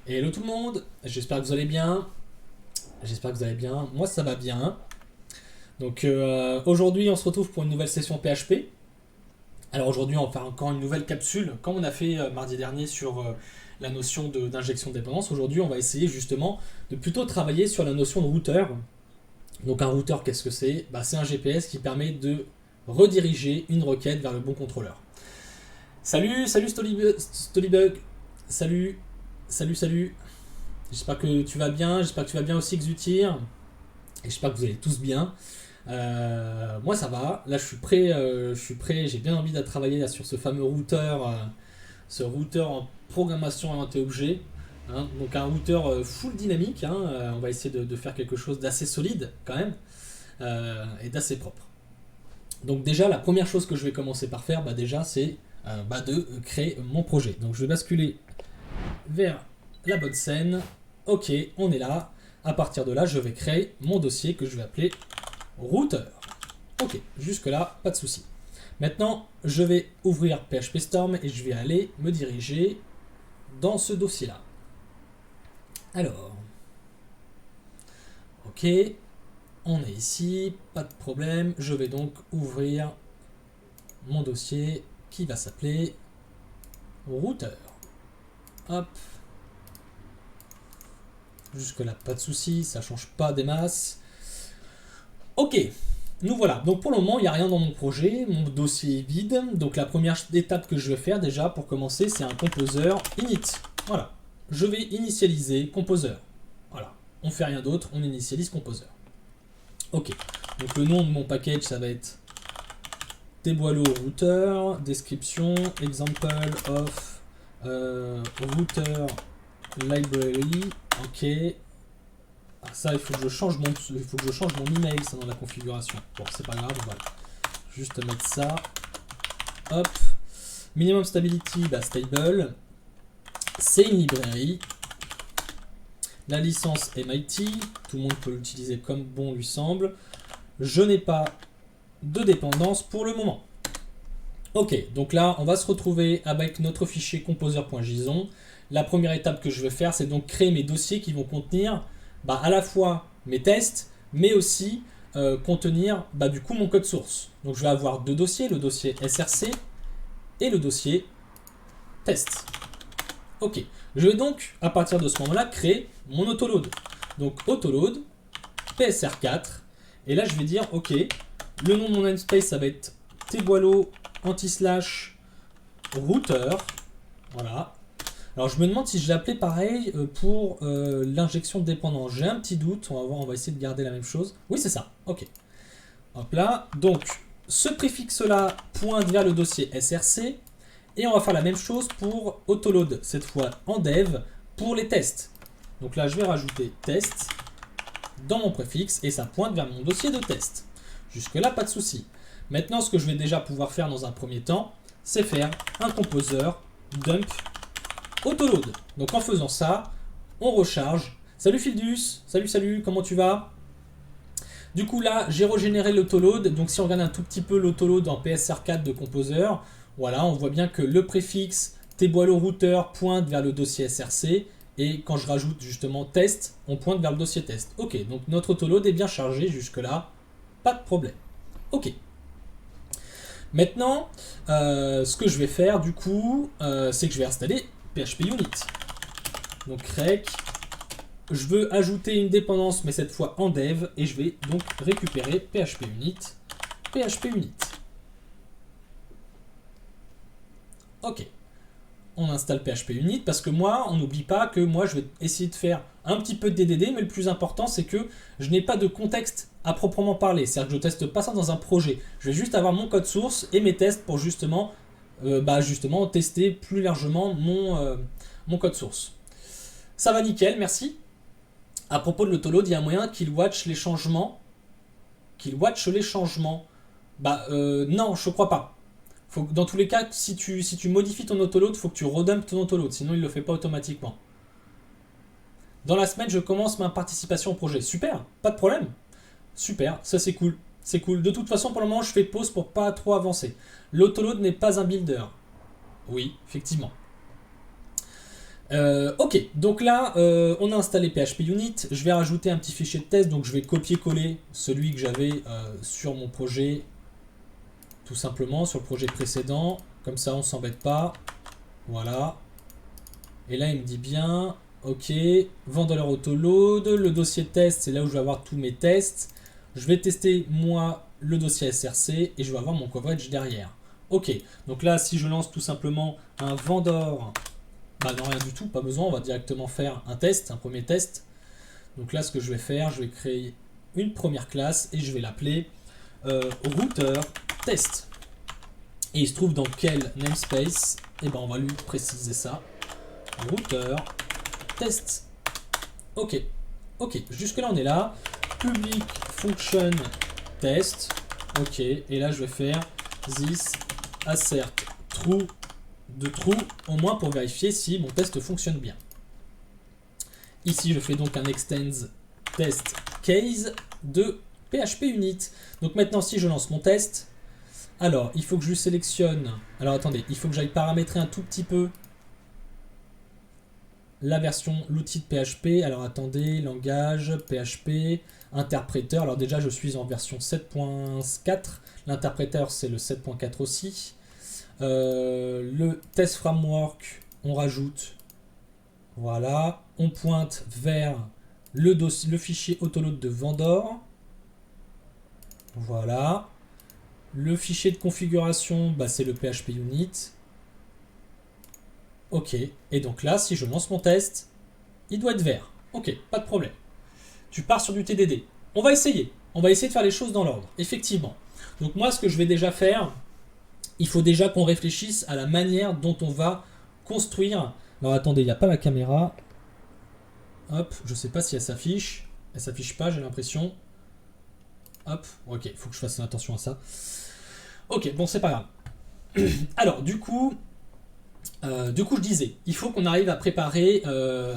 Hello tout le monde, j'espère que vous allez bien. J'espère que vous allez bien. Moi ça va bien. Donc aujourd'hui on se retrouve pour une nouvelle session PHP. Alors aujourd'hui on va faire encore une nouvelle capsule, comme on a fait mardi dernier sur la notion d'injection de dépendance. Aujourd'hui on va essayer justement de plutôt travailler sur la notion de routeur. Donc un routeur qu'est-ce que c'est? C'est un GPS qui permet de rediriger une requête vers le bon contrôleur. Salut Stolibug. Salut, salut. J'espère que tu vas bien, j'espère que tu vas bien aussi Xutir, et j'espère que vous allez tous bien. Moi ça va, là je suis prêt, j'ai bien envie de travailler là, sur ce fameux routeur, ce routeur en programmation orientée objet. Hein. Donc un routeur full dynamique, hein, on va essayer de faire quelque chose d'assez solide quand même, et d'assez propre. Donc déjà la première chose que je vais commencer par faire, déjà c'est de créer mon projet. Donc je vais basculer vers la bonne scène. Ok, on est là. À partir de là, je vais créer mon dossier que je vais appeler routeur. Ok, jusque-là, pas de souci. Maintenant, je vais ouvrir PHP Storm et je vais aller me diriger dans ce dossier-là. Alors, ok, on est ici, pas de problème. Je vais donc ouvrir mon dossier qui va s'appeler routeur. Hop. Jusque-là, pas de souci, ça change pas des masses. Ok, nous voilà. Donc pour le moment, il n'y a rien dans mon projet, mon dossier est vide. Donc la première étape que je vais faire déjà pour commencer, c'est un composer init. Voilà, je vais initialiser composer. Voilà, on fait rien d'autre, on initialise composer. Ok, donc le nom de mon package, ça va être Teboileau router, description, example of router library. Ok. Ça, il faut que je change mon email ça, dans la configuration. Bon, c'est pas grave, on va juste mettre ça. Hop. Minimum stability, stable. C'est une librairie. La licence MIT, tout le monde peut l'utiliser comme bon lui semble. Je n'ai pas de dépendance pour le moment. Ok, donc là, on va se retrouver avec notre fichier composer.json. La première étape que je vais faire, c'est donc créer mes dossiers qui vont contenir à la fois mes tests, mais aussi contenir du coup mon code source. Donc je vais avoir deux dossiers, le dossier src et le dossier test. Ok, je vais donc à partir de ce moment-là créer mon autoload. Donc autoload, psr4, et là je vais dire ok, le nom de mon namespace ça va être tboileau anti/slash router, voilà. Alors je me demande si je l'ai appelé pareil pour l'injection de dépendance. J'ai un petit doute, on va voir, on va essayer de garder la même chose. Oui c'est ça, ok. Hop là, donc ce préfixe là pointe vers le dossier src et on va faire la même chose pour autoload, cette fois en dev pour les tests. Donc là je vais rajouter test dans mon préfixe et ça pointe vers mon dossier de test. Jusque là pas de souci. Maintenant ce que je vais déjà pouvoir faire dans un premier temps, c'est faire un composer dump autoload. Donc en faisant ça, on recharge. Salut Fildus, salut, comment tu vas? Du coup là, j'ai régénéré l'autoload. Donc si on regarde un tout petit peu l'autoload en PSR4 de Composer, voilà, on voit bien que le préfixe tboileau router pointe vers le dossier src. Et quand je rajoute justement test, on pointe vers le dossier test. Ok, donc notre autoload est bien chargé jusque là, pas de problème. Ok. Maintenant, ce que je vais faire du coup, c'est que je vais installer PHP Unit. Donc rec, je veux ajouter une dépendance mais cette fois en dev et je vais donc récupérer PHP Unit. Ok, on installe PHP Unit parce que moi, on n'oublie pas que moi je vais essayer de faire un petit peu de DDD, mais le plus important c'est que je n'ai pas de contexte à proprement parler. C'est-à-dire que je teste pas ça dans un projet. Je vais juste avoir mon code source et mes tests pour justement tester plus largement mon code source. Ça va nickel, merci. À propos de l'autoload, il y a un moyen qu'il watch les changements. Non, je crois pas. Faut que, dans tous les cas, si tu modifies ton autoload, il faut que tu redumpes ton autoload, sinon il ne le fait pas automatiquement. Dans la semaine, je commence ma participation au projet. Super, pas de problème. Super, ça c'est cool. C'est cool. De toute façon, pour le moment, je fais pause pour pas trop avancer. L'autoload n'est pas un builder. Oui, effectivement. Ok, donc là, on a installé PHP Unit. Je vais rajouter un petit fichier de test, donc je vais copier-coller celui que j'avais sur mon projet, tout simplement, sur le projet précédent. Comme ça, on s'embête pas. Voilà. Et là, il me dit bien, ok, vendeur autoload, le dossier test, c'est là où je vais avoir tous mes tests. Je vais tester, moi, le dossier SRC et je vais avoir mon coverage derrière. Ok, donc là, si je lance tout simplement un vendor, bah non, rien du tout, pas besoin, on va directement faire un test, un premier test. Donc là, ce que je vais faire, je vais créer une première classe et je vais l'appeler router test. Et il se trouve dans quel namespace? Et ben on va lui préciser ça. Router test. Ok, ok, jusque là on est là. Public function test. Ok, et là je vais faire this assert true de true, au moins pour vérifier si mon test fonctionne bien. Ici je fais donc un extends test case de PHP Unit. Donc maintenant si je lance mon test, alors il faut que je sélectionne, alors attendez, il faut que j'aille paramétrer un tout petit peu la version, l'outil de PHP. Alors attendez, langage, PHP, interpréteur. Alors déjà je suis en version 7.4, l'interpréteur c'est le 7.4 aussi. Le test framework, on rajoute, voilà, on pointe vers le fichier autoload de vendor. Voilà. Le fichier de configuration, bah, c'est le PHP Unit. Ok, et donc là, si je lance mon test, il doit être vert. Ok, pas de problème. Tu pars sur du TDD. On va essayer de faire les choses dans l'ordre, effectivement. Donc moi, ce que je vais déjà faire, il faut déjà qu'on réfléchisse à la manière dont on va construire. Alors attendez, il n'y a pas la caméra. Hop, je ne sais pas si elle s'affiche. Elle s'affiche pas, j'ai l'impression. Hop, ok, il faut que je fasse attention à ça. Ok, bon, c'est pas grave. Alors, du coup, je disais, il faut qu'on arrive à préparer,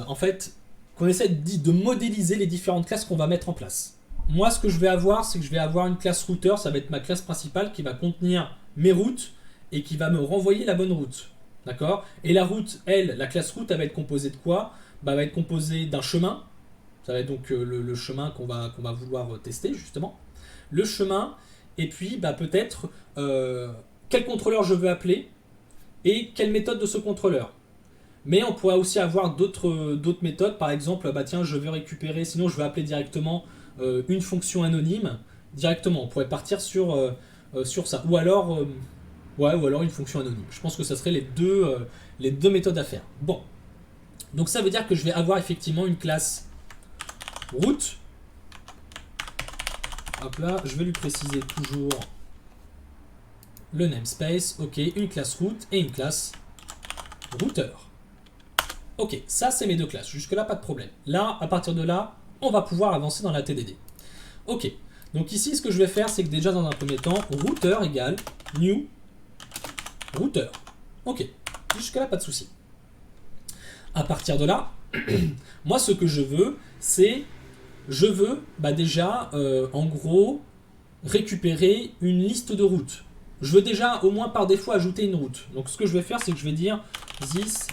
en fait, qu'on essaie de modéliser les différentes classes qu'on va mettre en place. Moi, ce que je vais avoir, c'est que je vais avoir une classe router, ça va être ma classe principale qui va contenir mes routes et qui va me renvoyer la bonne route. D'accord? Et la route, elle, la classe route, elle va être composée de quoi? Bah, elle va être composée d'un chemin. Ça va être donc le chemin qu'on va vouloir tester, justement. Le chemin, et puis bah, peut-être quel contrôleur je veux appeler et quelle méthode de ce contrôleur. Mais on pourrait aussi avoir d'autres méthodes, par exemple, bah tiens, je veux récupérer, sinon je veux appeler directement une fonction anonyme, directement. On pourrait partir sur ça. Ou alors une fonction anonyme. Je pense que ça serait les deux méthodes à faire. Bon. Donc ça veut dire que je vais avoir effectivement une classe route. Hop là, je vais lui préciser toujours le namespace. Ok, une classe route et une classe router. Ok, ça c'est mes deux classes. Jusque là, pas de problème. Là, à partir de là, on va pouvoir avancer dans la TDD. Ok, donc ici, ce que je vais faire, c'est que déjà dans un premier temps, router égale new router. Ok, jusque là, pas de souci. À partir de là, moi, ce que je veux, c'est déjà, en gros, récupérer une liste de routes. Je veux déjà, au moins par défaut, ajouter une route. Donc, ce que je vais faire, c'est que je vais dire this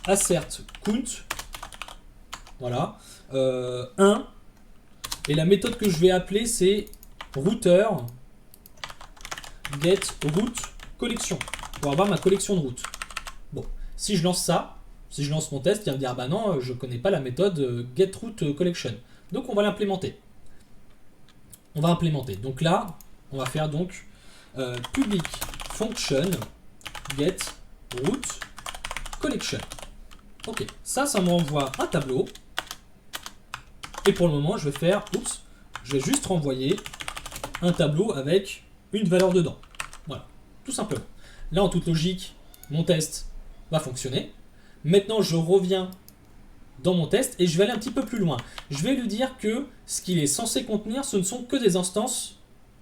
assert count, voilà, 1. Et la méthode que je vais appeler, c'est router get route collection, pour avoir ma collection de routes. Bon, si je lance ça, si je lance mon test, il va me dire, ah bah non, je connais pas la méthode get route collection. Donc on va l'implémenter. On va implémenter. Donc là, on va faire donc public function get route collection. Ok, ça m'envoie un tableau. Et pour le moment, je vais juste renvoyer un tableau avec une valeur dedans. Voilà, tout simplement. Là, en toute logique, mon test va fonctionner. Maintenant, je reviens dans mon test et je vais aller un petit peu plus loin. Je vais lui dire que ce qu'il est censé contenir, ce ne sont que des instances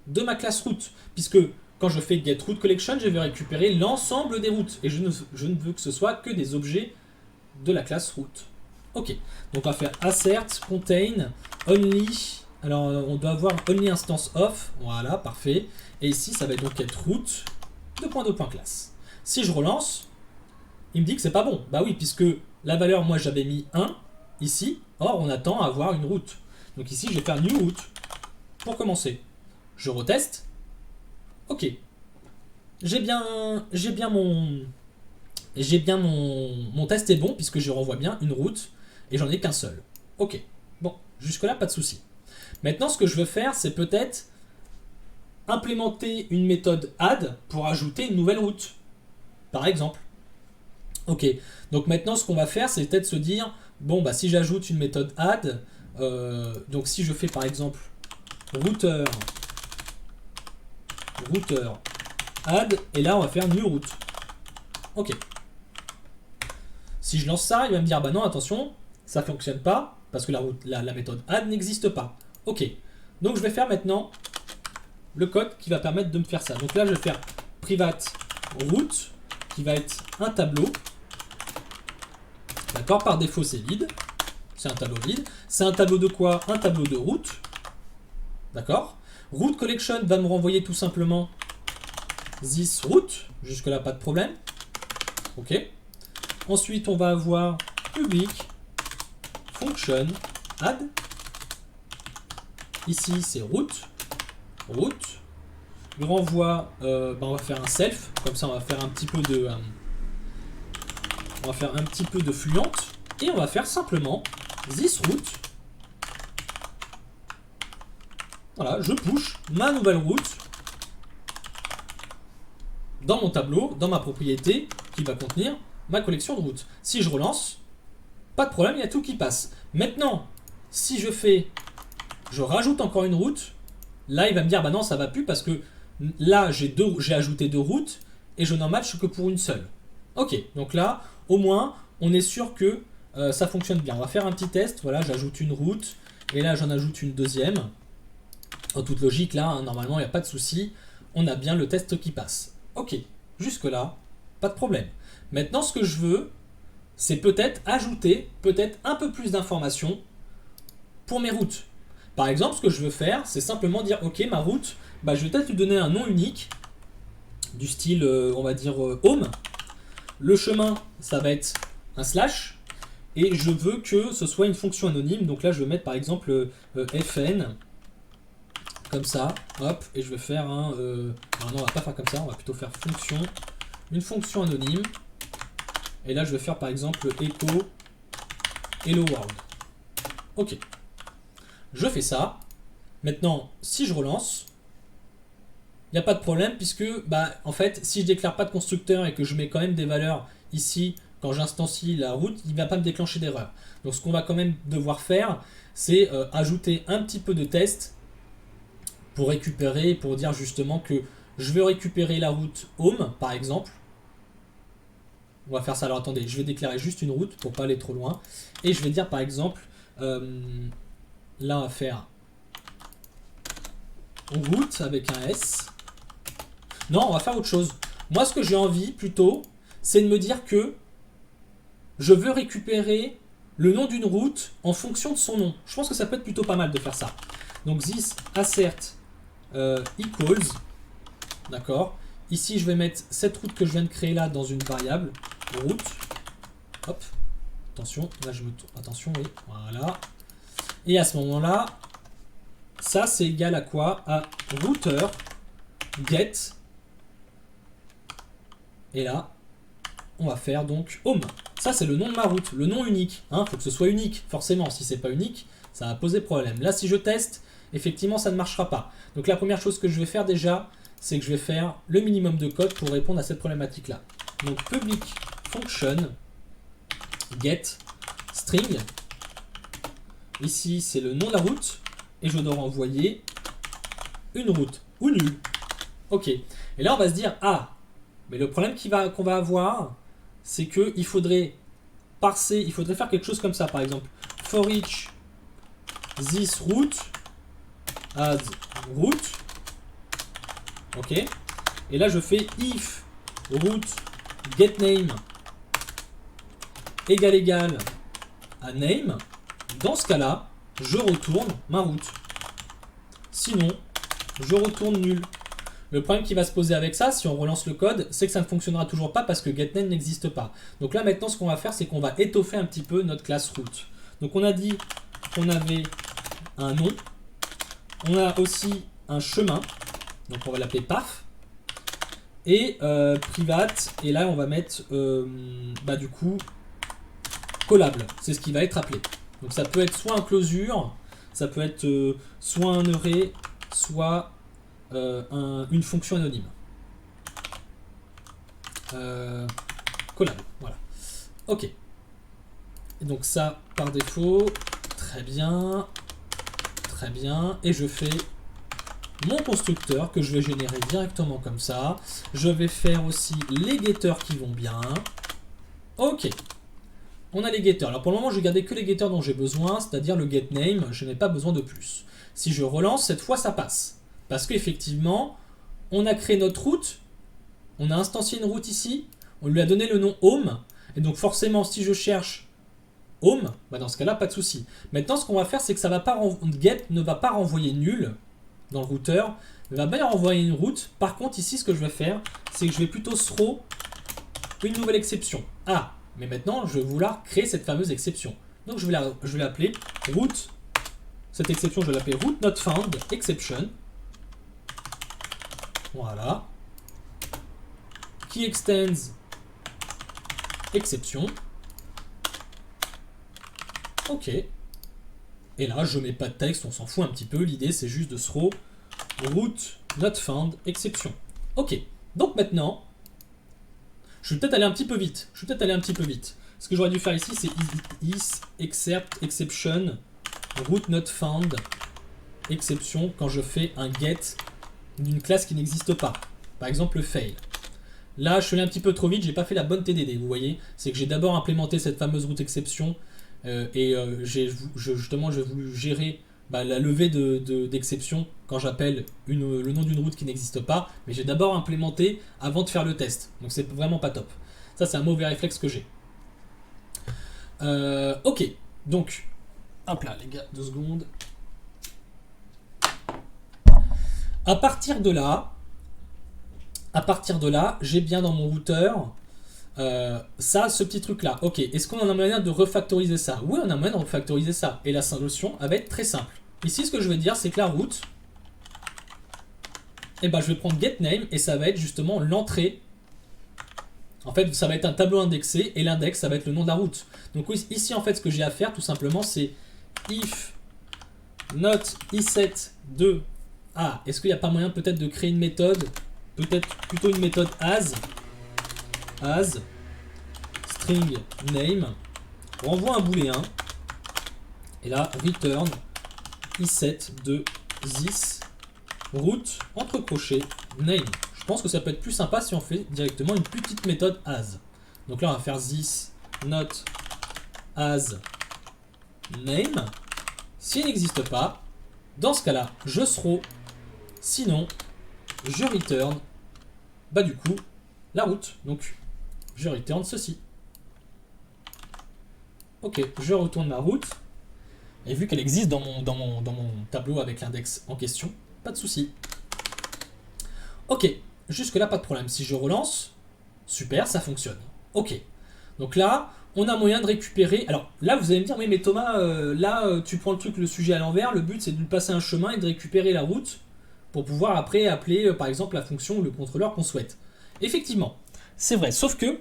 de ma classe route. Puisque quand je fais get route collection, je vais récupérer l'ensemble des routes. Et je ne veux que ce soit que des objets de la classe route. Ok, donc on va faire assert contain only. Alors on doit avoir only instance of. Voilà, parfait. Et ici, ça va donc être route classe. Si je relance, il me dit que c'est pas bon. Bah oui, puisque La valeur, moi j'avais mis 1 ici. Or, on attend à avoir une route. Donc ici, je vais faire new route pour commencer. Je reteste. Ok. J'ai bien mon test est bon puisque je renvoie bien une route et j'en ai qu'un seul. Ok. Bon, jusque-là, pas de souci. Maintenant, ce que je veux faire, c'est peut-être implémenter une méthode add pour ajouter une nouvelle route. Par exemple. Ok. Donc maintenant, ce qu'on va faire, c'est peut-être se dire, bon, bah si j'ajoute une méthode add, donc si je fais par exemple router add, et là on va faire new route. Ok. Si je lance ça, il va me dire, bah non, attention, ça fonctionne pas, parce que la méthode add n'existe pas. Ok. Donc je vais faire maintenant le code qui va permettre de me faire ça. Donc là, je vais faire private route, qui va être un tableau. D'accord, par défaut, c'est vide. C'est un tableau vide. C'est un tableau de quoi? Un tableau de route. D'accord. Route collection va me renvoyer tout simplement this route. Jusque-là, pas de problème. Ok. Ensuite, on va avoir public function add. Ici, c'est route. Route. Il renvoie, on va faire un self. Comme ça, on va faire un petit peu de... on va faire un petit peu de fluent. Et on va faire simplement this route. Voilà, je push ma nouvelle route dans mon tableau, dans ma propriété, qui va contenir ma collection de routes. Si je relance, pas de problème, il y a tout qui passe. Maintenant, si je rajoute encore une route, là il va me dire, bah non, ça va plus parce que là j'ai ajouté 2 routes et je n'en match que pour une seule. Ok, donc là, au moins, on est sûr que ça fonctionne bien. On va faire un petit test. Voilà, j'ajoute une route et là j'en ajoute une deuxième. En toute logique, là, hein, normalement, il n'y a pas de souci. On a bien le test qui passe. Ok, jusque-là, pas de problème. Maintenant, ce que je veux, c'est peut-être ajouter un peu plus d'informations pour mes routes. Par exemple, ce que je veux faire, c'est simplement dire, ok, ma route, bah, je vais peut-être lui donner un nom unique, du style, on va dire, home. Le chemin, ça va être un slash. Et je veux que ce soit une fonction anonyme. Donc là, je vais mettre par exemple fn. Comme ça, hop, et je vais faire un... non, on va pas faire comme ça, on va plutôt faire fonction, une fonction anonyme. Et là, je vais faire par exemple echo hello world. Ok. Je fais ça. Maintenant, si je relance, il n'y a pas de problème puisque, bah, en fait, si je déclare pas de constructeur et que je mets quand même des valeurs ici, quand j'instancie la route, il ne va pas me déclencher d'erreur. Donc, ce qu'on va quand même devoir faire, c'est ajouter un petit peu de test pour récupérer, pour dire justement que je veux récupérer la route home, par exemple. On va faire ça. Alors attendez, je vais déclarer juste une route pour pas aller trop loin. Et je vais dire par exemple, là on va faire route avec un S. Non, on va faire autre chose. Moi, ce que j'ai envie plutôt, c'est de me dire que je veux récupérer le nom d'une route en fonction de son nom. Je pense que ça peut être plutôt pas mal de faire ça. Donc this assert equals, d'accord. Ici, je vais mettre cette route que je viens de créer là dans une variable route. Hop, attention, là je me tourne. Attention, oui, voilà. Et à ce moment-là, ça c'est égal à quoi? À router get. Et là, on va faire donc home. Ça c'est le nom de ma route, le nom unique. Hein, faut que ce soit unique, forcément. Si c'est pas unique, ça va poser problème. Là, si je teste, effectivement, ça ne marchera pas. Donc la première chose que je vais faire déjà, c'est que je vais faire le minimum de code pour répondre à cette problématique-là. Donc public function get string. Ici, c'est le nom de la route et je dois renvoyer une route ou nul. Ok. Et là, on va se dire, ah, mais le problème qu'on va avoir, c'est qu'il faudrait parser, il faudrait faire quelque chose comme ça, par exemple. For each this route as route. Ok. Et là, je fais if route get name égal à name. Dans ce cas-là, je retourne ma route. Sinon, je retourne nul. Le problème qui va se poser avec ça, si on relance le code, c'est que ça ne fonctionnera toujours pas parce que getName n'existe pas. Donc là maintenant ce qu'on va faire, c'est qu'on va étoffer un petit peu notre classe root. Donc on a dit qu'on avait un nom, on a aussi un chemin, donc on va l'appeler path, et private, et là on va mettre du coup collable, c'est ce qui va être appelé. Donc ça peut être soit un closure, ça peut être soit un array, soit une fonction anonyme. Collable, voilà. Ok. Et donc ça, par défaut, très bien. Très bien. Et je fais mon constructeur que je vais générer directement comme ça. Je vais faire aussi les getters qui vont bien. Ok. On a les getters. Alors pour le moment, je vais garder que les getters dont j'ai besoin, c'est-à-dire le getName, je n'ai pas besoin de plus. Si je relance, cette fois, ça passe. Parce qu'effectivement, on a créé notre route, on a instancié une route ici, on lui a donné le nom home, et donc forcément, si je cherche home, dans ce cas-là, pas de souci. Maintenant, ce qu'on va faire, c'est que ça va pas get ne va pas renvoyer nul dans le routeur, il va bien renvoyer une route. Par contre, ici, ce que je vais faire, c'est que je vais plutôt throw une nouvelle exception. Ah, mais maintenant, je vais vouloir créer cette fameuse exception. Donc, je vais l'appeler root. Cette exception, je vais l'appeler root not found exception. Voilà. Qui extends exception. Ok. Et là, je mets pas de texte, on s'en fout un petit peu. L'idée, c'est juste de throw root not found exception. Ok. Donc maintenant, je vais peut-être aller un petit peu vite. Ce que j'aurais dû faire ici, c'est is except exception root not found exception quand je fais un get d'une classe qui n'existe pas. Par exemple, le fail. Là, je suis allé un petit peu trop vite, j'ai pas fait la bonne TDD, vous voyez. C'est que j'ai d'abord implémenté cette fameuse route exception justement, j'ai voulu gérer la levée d'exception quand j'appelle le nom d'une route qui n'existe pas, mais j'ai d'abord implémenté avant de faire le test. Donc c'est vraiment pas top. Ça, c'est un mauvais réflexe que j'ai. Ok, donc, hop là les gars, 2 secondes. À partir de là, j'ai bien dans mon routeur ce petit truc là. Ok, est-ce qu'on a un moyen de refactoriser ça? Oui, on a un moyen de refactoriser ça. Et la solution, elle va être très simple. Ici, ce que je vais dire, c'est que la route, je vais prendre getName et ça va être justement l'entrée. En fait, ça va être un tableau indexé et l'index, ça va être le nom de la route. Donc ici, en fait, ce que j'ai à faire, tout simplement, c'est if not iset de... Ah, est-ce qu'il n'y a pas moyen peut-être de créer une méthode, peut-être plutôt une méthode as string name, on renvoie un booléen, et là, return iset de this route entre crochets name. Je pense que ça peut être plus sympa si on fait directement une petite méthode as. Donc là, on va faire this not as name. S'il n'existe pas, dans ce cas-là, je throw, sinon, je return, du coup, la route. Donc, je return ceci. Ok, je retourne ma route. Et vu qu'elle existe dans mon tableau avec l'index en question, pas de souci. Ok, jusque là, pas de problème. Si je relance, super, ça fonctionne. Ok, donc là, on a moyen de récupérer... Alors là, vous allez me dire, oui, mais Thomas, tu prends le sujet à l'envers. Le but, c'est de lui passer un chemin et de récupérer la route pour pouvoir après appeler, par exemple, la fonction ou le contrôleur qu'on souhaite. Effectivement, c'est vrai, sauf que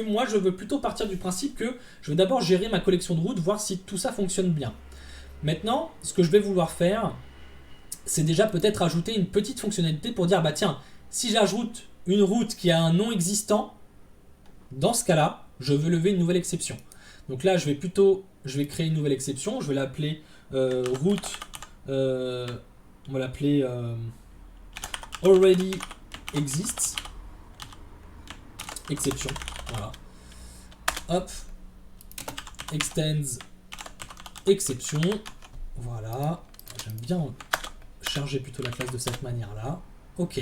moi, je veux plutôt partir du principe que je veux d'abord gérer ma collection de routes, voir si tout ça fonctionne bien. Maintenant, ce que je vais vouloir faire, c'est déjà peut-être ajouter une petite fonctionnalité pour dire, tiens, si j'ajoute une route qui a un nom existant, dans ce cas-là, je veux lever une nouvelle exception. Donc là, je vais créer une nouvelle exception, je vais l'appeler route, on va l'appeler already exists, exception, voilà. Hop, extends exception, voilà. J'aime bien charger plutôt la classe de cette manière-là. Ok.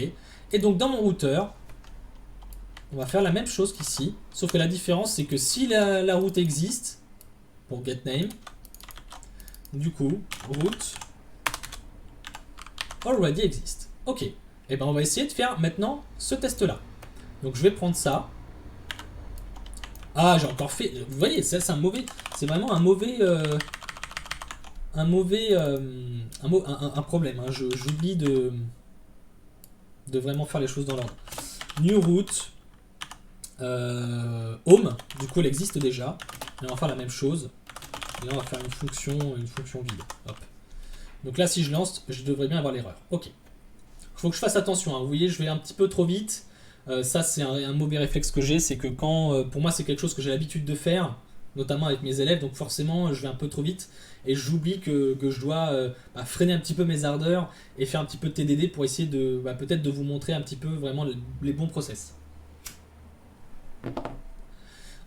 Et donc dans mon routeur, on va faire la même chose qu'ici, sauf que la différence c'est que si la route existe, pour getName, du coup, route already exist. Ok. Et ben on va essayer de faire maintenant ce test-là. Donc je vais prendre ça. Ah, j'ai encore fait... Vous voyez, ça c'est un mauvais... C'est vraiment un mauvais... un problème. Hein. J'oublie de vraiment faire les choses dans l'ordre. New route. Home. Du coup, elle existe déjà. Et on va faire la même chose. Et là, on va faire une fonction vide. Hop. Donc là, si je lance, je devrais bien avoir l'erreur. Ok. Il faut que je fasse attention. Hein. Vous voyez, je vais un petit peu trop vite. Ça, c'est un mauvais réflexe que j'ai. C'est que quand... pour moi, c'est quelque chose que j'ai l'habitude de faire, notamment avec mes élèves. Donc forcément, je vais un peu trop vite. Et j'oublie que je dois freiner un petit peu mes ardeurs et faire un petit peu de TDD pour essayer de peut-être de vous montrer un petit peu vraiment les bons process.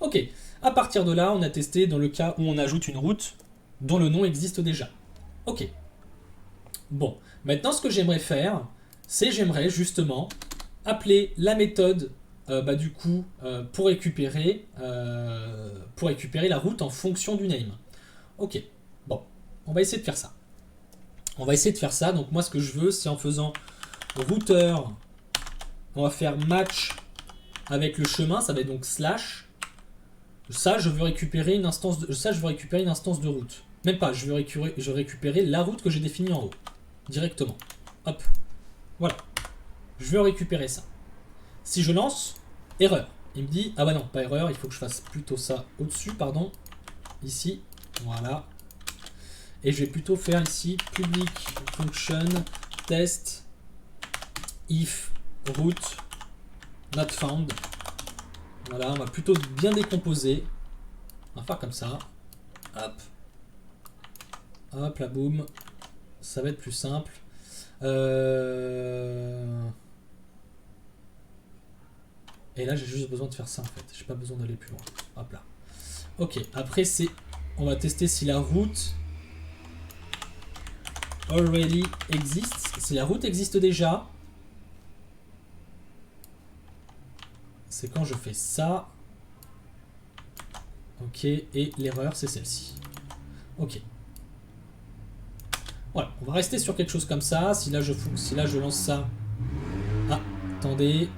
Ok. À partir de là, on a testé dans le cas où on ajoute une route dont le nom existe déjà. Ok. Bon. Maintenant, ce que j'aimerais faire, c'est j'aimerais justement appeler la méthode du coup pour récupérer la route en fonction du name. Ok, bon, on va essayer de faire ça. Donc moi ce que je veux, c'est en faisant routeur, on va faire match avec le chemin, ça va être donc slash. Ça, je veux récupérer une instance de route. Même pas, je veux récupérer la route que j'ai définie en haut directement. Hop, voilà. Je veux récupérer ça. Si je lance, erreur. Il me dit, ah bah non, pas erreur, il faut que je fasse plutôt ça au-dessus, pardon. Ici, voilà. Et je vais plutôt faire ici, public function test if route not found. Voilà, on va plutôt bien décomposer. On va faire comme ça. Hop. Hop, là, boum. Ça va être plus simple. Et là, j'ai juste besoin de faire ça en fait. J'ai pas besoin d'aller plus loin. Hop là. Ok, après, on va tester si la route already exists. Si la route existe déjà. C'est quand je fais ça. Ok, et l'erreur, c'est celle-ci. Ok. Voilà, on va rester sur quelque chose comme ça. Si là, je lance ça. Ah, attendez.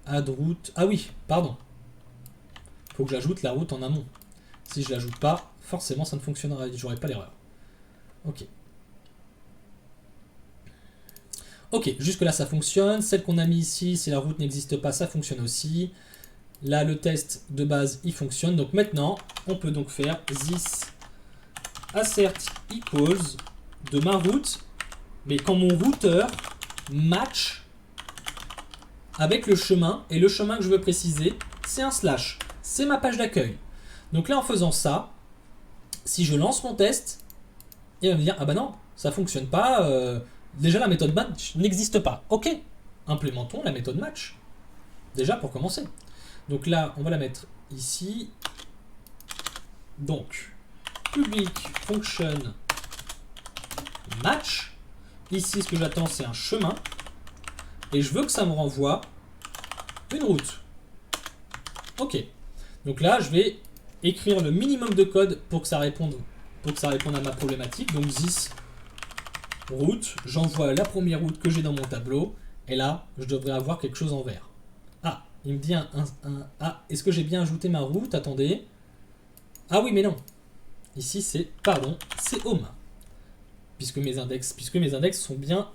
Add route. Ah oui, pardon. Il faut que j'ajoute la route en amont. Si je l'ajoute pas, forcément ça ne fonctionnera. J'aurai pas l'erreur. Ok. Ok, jusque là ça fonctionne. Celle qu'on a mis ici, si la route n'existe pas, ça fonctionne aussi. Là, le test de base, il fonctionne. Donc maintenant, on peut donc faire this assert equals de ma route. Mais quand mon routeur match avec le chemin, et le chemin que je veux préciser, c'est un slash. C'est ma page d'accueil. Donc là, en faisant ça, si je lance mon test, il va me dire, ah bah non, ça fonctionne pas. Déjà, la méthode match n'existe pas. Ok, implémentons la méthode match. Déjà, pour commencer. Donc là, on va la mettre ici. Donc, public function match. Ici, ce que j'attends, c'est un chemin. Et je veux que ça me renvoie une route. Ok. Donc là, je vais écrire le minimum de code pour que ça réponde à ma problématique. Donc this route, j'envoie la première route que j'ai dans mon tableau. Et là, je devrais avoir quelque chose en vert. Ah, il me dit ah, est-ce que j'ai bien ajouté ma route? Attendez. Ah oui, mais non. Ici, c'est home. Puisque mes index sont bien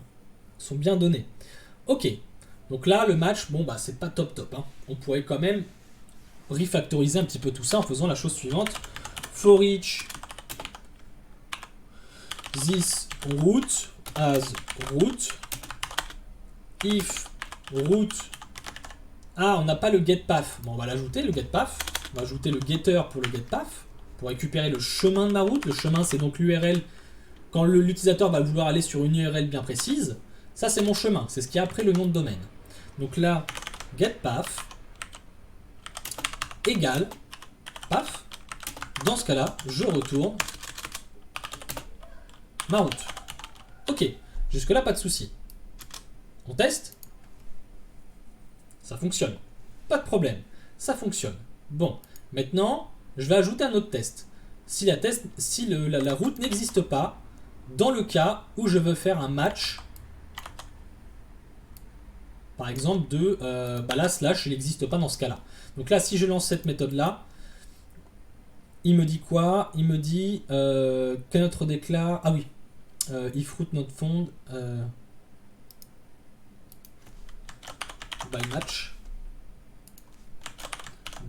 donnés. Ok. Donc là, le match, bon, bah, c'est pas top. Hein. On pourrait quand même refactoriser un petit peu tout ça en faisant la chose suivante. For each this route as route if route. Ah, on n'a pas le getPath. Bon, on va l'ajouter, le getPath. On va ajouter le getter pour le getPath pour récupérer le chemin de ma route. Le chemin, c'est donc l'URL. Quand l'utilisateur va vouloir aller sur une URL bien précise, ça, c'est mon chemin. C'est ce qui est après le nom de domaine. Donc là, getPath égale path. Dans ce cas-là, je retourne ma route. Ok, jusque-là, pas de souci. On teste. Ça fonctionne. Pas de problème. Ça fonctionne. Bon, maintenant, je vais ajouter un autre test. Si la route n'existe pas, dans le cas où je veux faire un match par exemple, de bah là, slash, il n'existe pas dans ce cas-là. Donc là, si je lance cette méthode-là, il me dit quoi? Il me dit que notre déclare... Ah oui, if root not found by match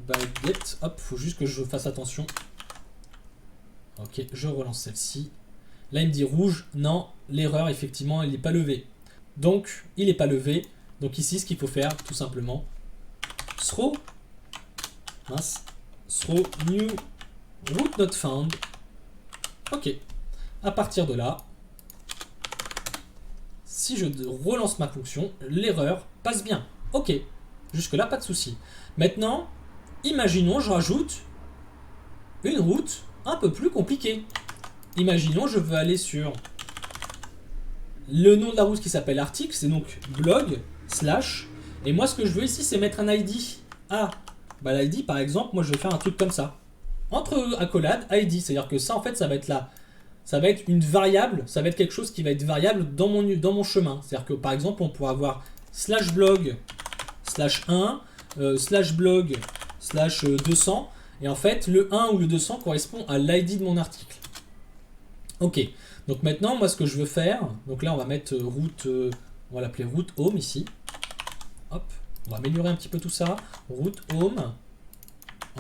by get. Hop, faut juste que je fasse attention. Ok, je relance celle-ci. Là, il me dit rouge. Non, l'erreur, effectivement, il n'est pas levé. Donc, il n'est pas levé. Donc ici, ce qu'il faut faire, tout simplement, throw new root not found. Ok. À partir de là, si je relance ma fonction, l'erreur passe bien. Ok. Jusque-là, pas de souci. Maintenant, imaginons, je rajoute une route un peu plus compliquée. Imaginons, je veux aller sur le nom de la route qui s'appelle article, c'est donc blog, slash, et moi ce que je veux ici c'est mettre un ID. Ah, bah l'ID par exemple, moi je vais faire un truc comme ça. Entre accolades, ID, c'est-à-dire que ça en fait ça va être là. Ça va être une variable, ça va être quelque chose qui va être variable dans mon chemin. C'est-à-dire que par exemple on pourra avoir slash blog, slash 1, slash blog, slash 200, et en fait le 1 ou le 200 correspond à l'ID de mon article. Ok, donc maintenant, moi, ce que je veux faire, donc là, on va mettre route, on va l'appeler route home ici. Hop, on va améliorer un petit peu tout ça. Route home.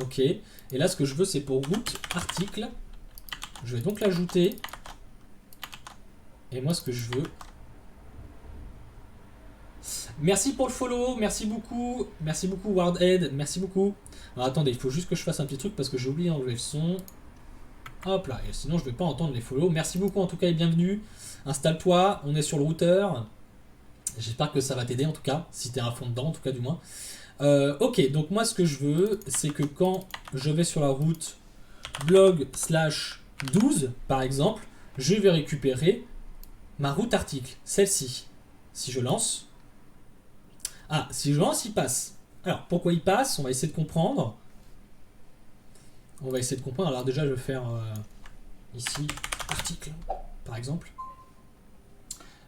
Ok, et là, ce que je veux, c'est pour route article. Je vais donc l'ajouter. Et moi, ce que je veux... Merci pour le follow, merci beaucoup Wardhead, merci beaucoup. Alors attendez, il faut juste que je fasse un petit truc parce que j'ai oublié d'enlever le son. Hop là, et sinon je ne vais pas entendre les follow. Merci beaucoup en tout cas et bienvenue. Installe-toi, on est sur le routeur. J'espère que ça va t'aider en tout cas, si tu es à fond dedans en tout cas du moins. Ok, donc moi ce que je veux, c'est que quand je vais sur la route blog slash 12 par exemple, je vais récupérer ma route article, celle-ci. Si je lance... Ah, si je lance, il passe. Alors, pourquoi il passe? On va essayer de comprendre. On va essayer de comprendre. Alors déjà, je vais faire ici article, par exemple.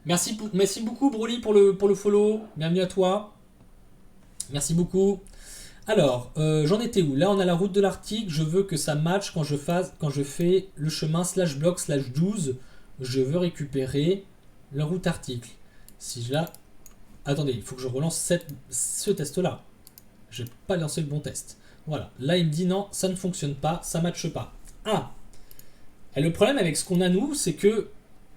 Merci beaucoup, Broly, pour le follow. Bienvenue à toi. Merci beaucoup. Alors, j'en étais où? Là, on a la route de l'article. Je veux que ça matche quand je fais le chemin slash bloc slash 12. Je veux récupérer la route article. Si je la... Attendez, il faut que je relance ce test-là. Je n'ai pas lancé le bon test. Voilà. Là, il me dit non, ça ne fonctionne pas, ça ne matche pas. Ah! Et le problème avec ce qu'on a, nous, c'est que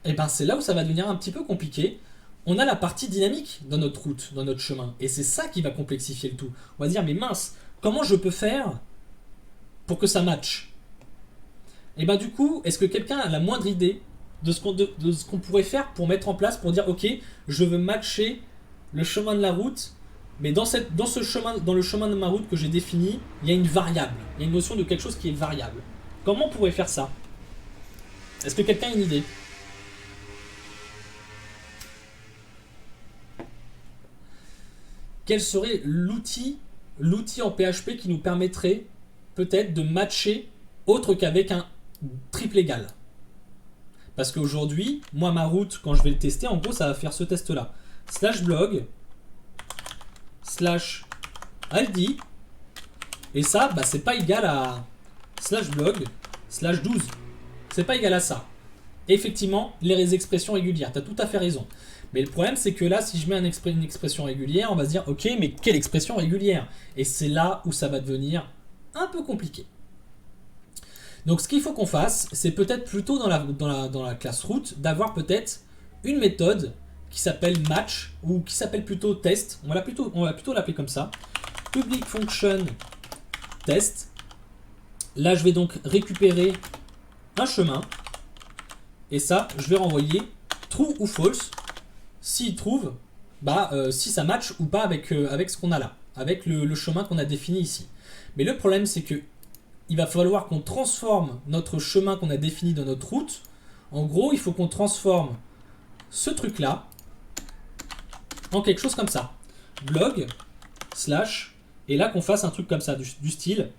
eh ben, c'est là où ça va devenir un petit peu compliqué. On a la partie dynamique dans notre route, dans notre chemin. Et c'est ça qui va complexifier le tout. On va dire, mais mince, comment je peux faire pour que ça matche? Et ben du coup, est-ce que quelqu'un a la moindre idée de ce qu'on pourrait faire pour mettre en place, pour dire, ok, je veux matcher le chemin de la route, mais dans le chemin de ma route que j'ai défini, il y a une variable. Il y a une notion de quelque chose qui est variable. Comment on pourrait faire ça? Est-ce que quelqu'un a une idée? Quel serait l'outil en PHP qui nous permettrait peut-être de matcher autre qu'avec un triple égal? Parce qu'aujourd'hui, moi ma route, quand je vais le tester, en gros ça va faire ce test-là. Slash blog, slash ID, et ça, bah, c'est pas égal à slash blog, slash 12. C'est pas égal à ça. Et effectivement, les expressions régulières, tu as tout à fait raison. Mais le problème, c'est que là, si je mets une expression régulière, on va se dire, ok, mais quelle expression régulière? Et c'est là où ça va devenir un peu compliqué. Donc ce qu'il faut qu'on fasse, c'est peut-être plutôt dans la classe route, d'avoir peut-être une méthode qui s'appelle match, ou qui s'appelle plutôt test. On va plutôt l'appeler comme ça. Public function test. Là, je vais donc récupérer un chemin. Et ça, je vais renvoyer true ou false. S'il trouve, bah, si ça match ou pas avec ce qu'on a là, avec le chemin qu'on a défini ici. Mais le problème, c'est que il va falloir qu'on transforme notre chemin qu'on a défini dans notre route. En gros, il faut qu'on transforme ce truc-là en quelque chose comme ça. Blog, slash, et là qu'on fasse un truc comme ça, du style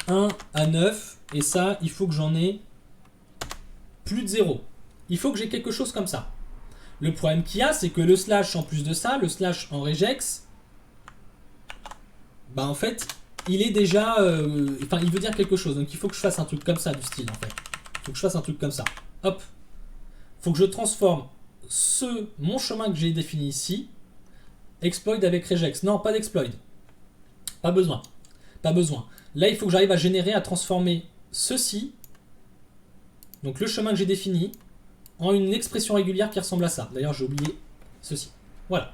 1 à 9, et ça, il faut que j'en ai plus de 0. Il faut que j'ai quelque chose comme ça. Le problème qu'il y a, c'est que le slash en plus de ça, le slash en regex, bah en fait, il est déjà... Enfin, il veut dire quelque chose. Donc il faut que je fasse un truc comme ça du style, en fait. Il faut que je fasse un truc comme ça. Hop. Il faut que je transforme mon chemin que j'ai défini ici, exploit avec regex. Non, pas d'exploit. Pas besoin. Pas besoin. Là, il faut que j'arrive à générer, à transformer ceci, donc le chemin que j'ai défini, en une expression régulière qui ressemble à ça. D'ailleurs, j'ai oublié ceci. Voilà.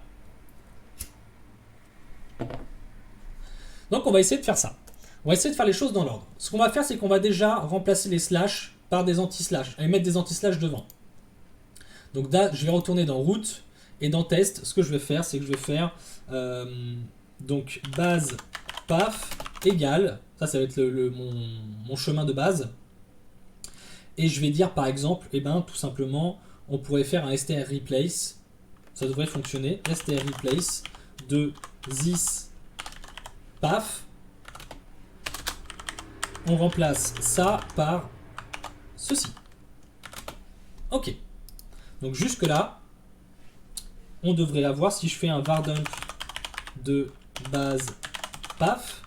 Donc, on va essayer de faire ça. On va essayer de faire les choses dans l'ordre. Ce qu'on va faire, c'est qu'on va déjà remplacer les slash par des anti-slash, et mettre des anti-slash devant. Donc là, je vais retourner dans route, et dans test, ce que je vais faire, c'est que je vais faire donc base paf égale, ça va être mon chemin de base. Et je vais dire par exemple, tout simplement, on pourrait faire un str replace, ça devrait fonctionner, str replace de this paf, on remplace ça par ceci. Ok, donc jusque là, on devrait avoir, si je fais un var dump de base paf,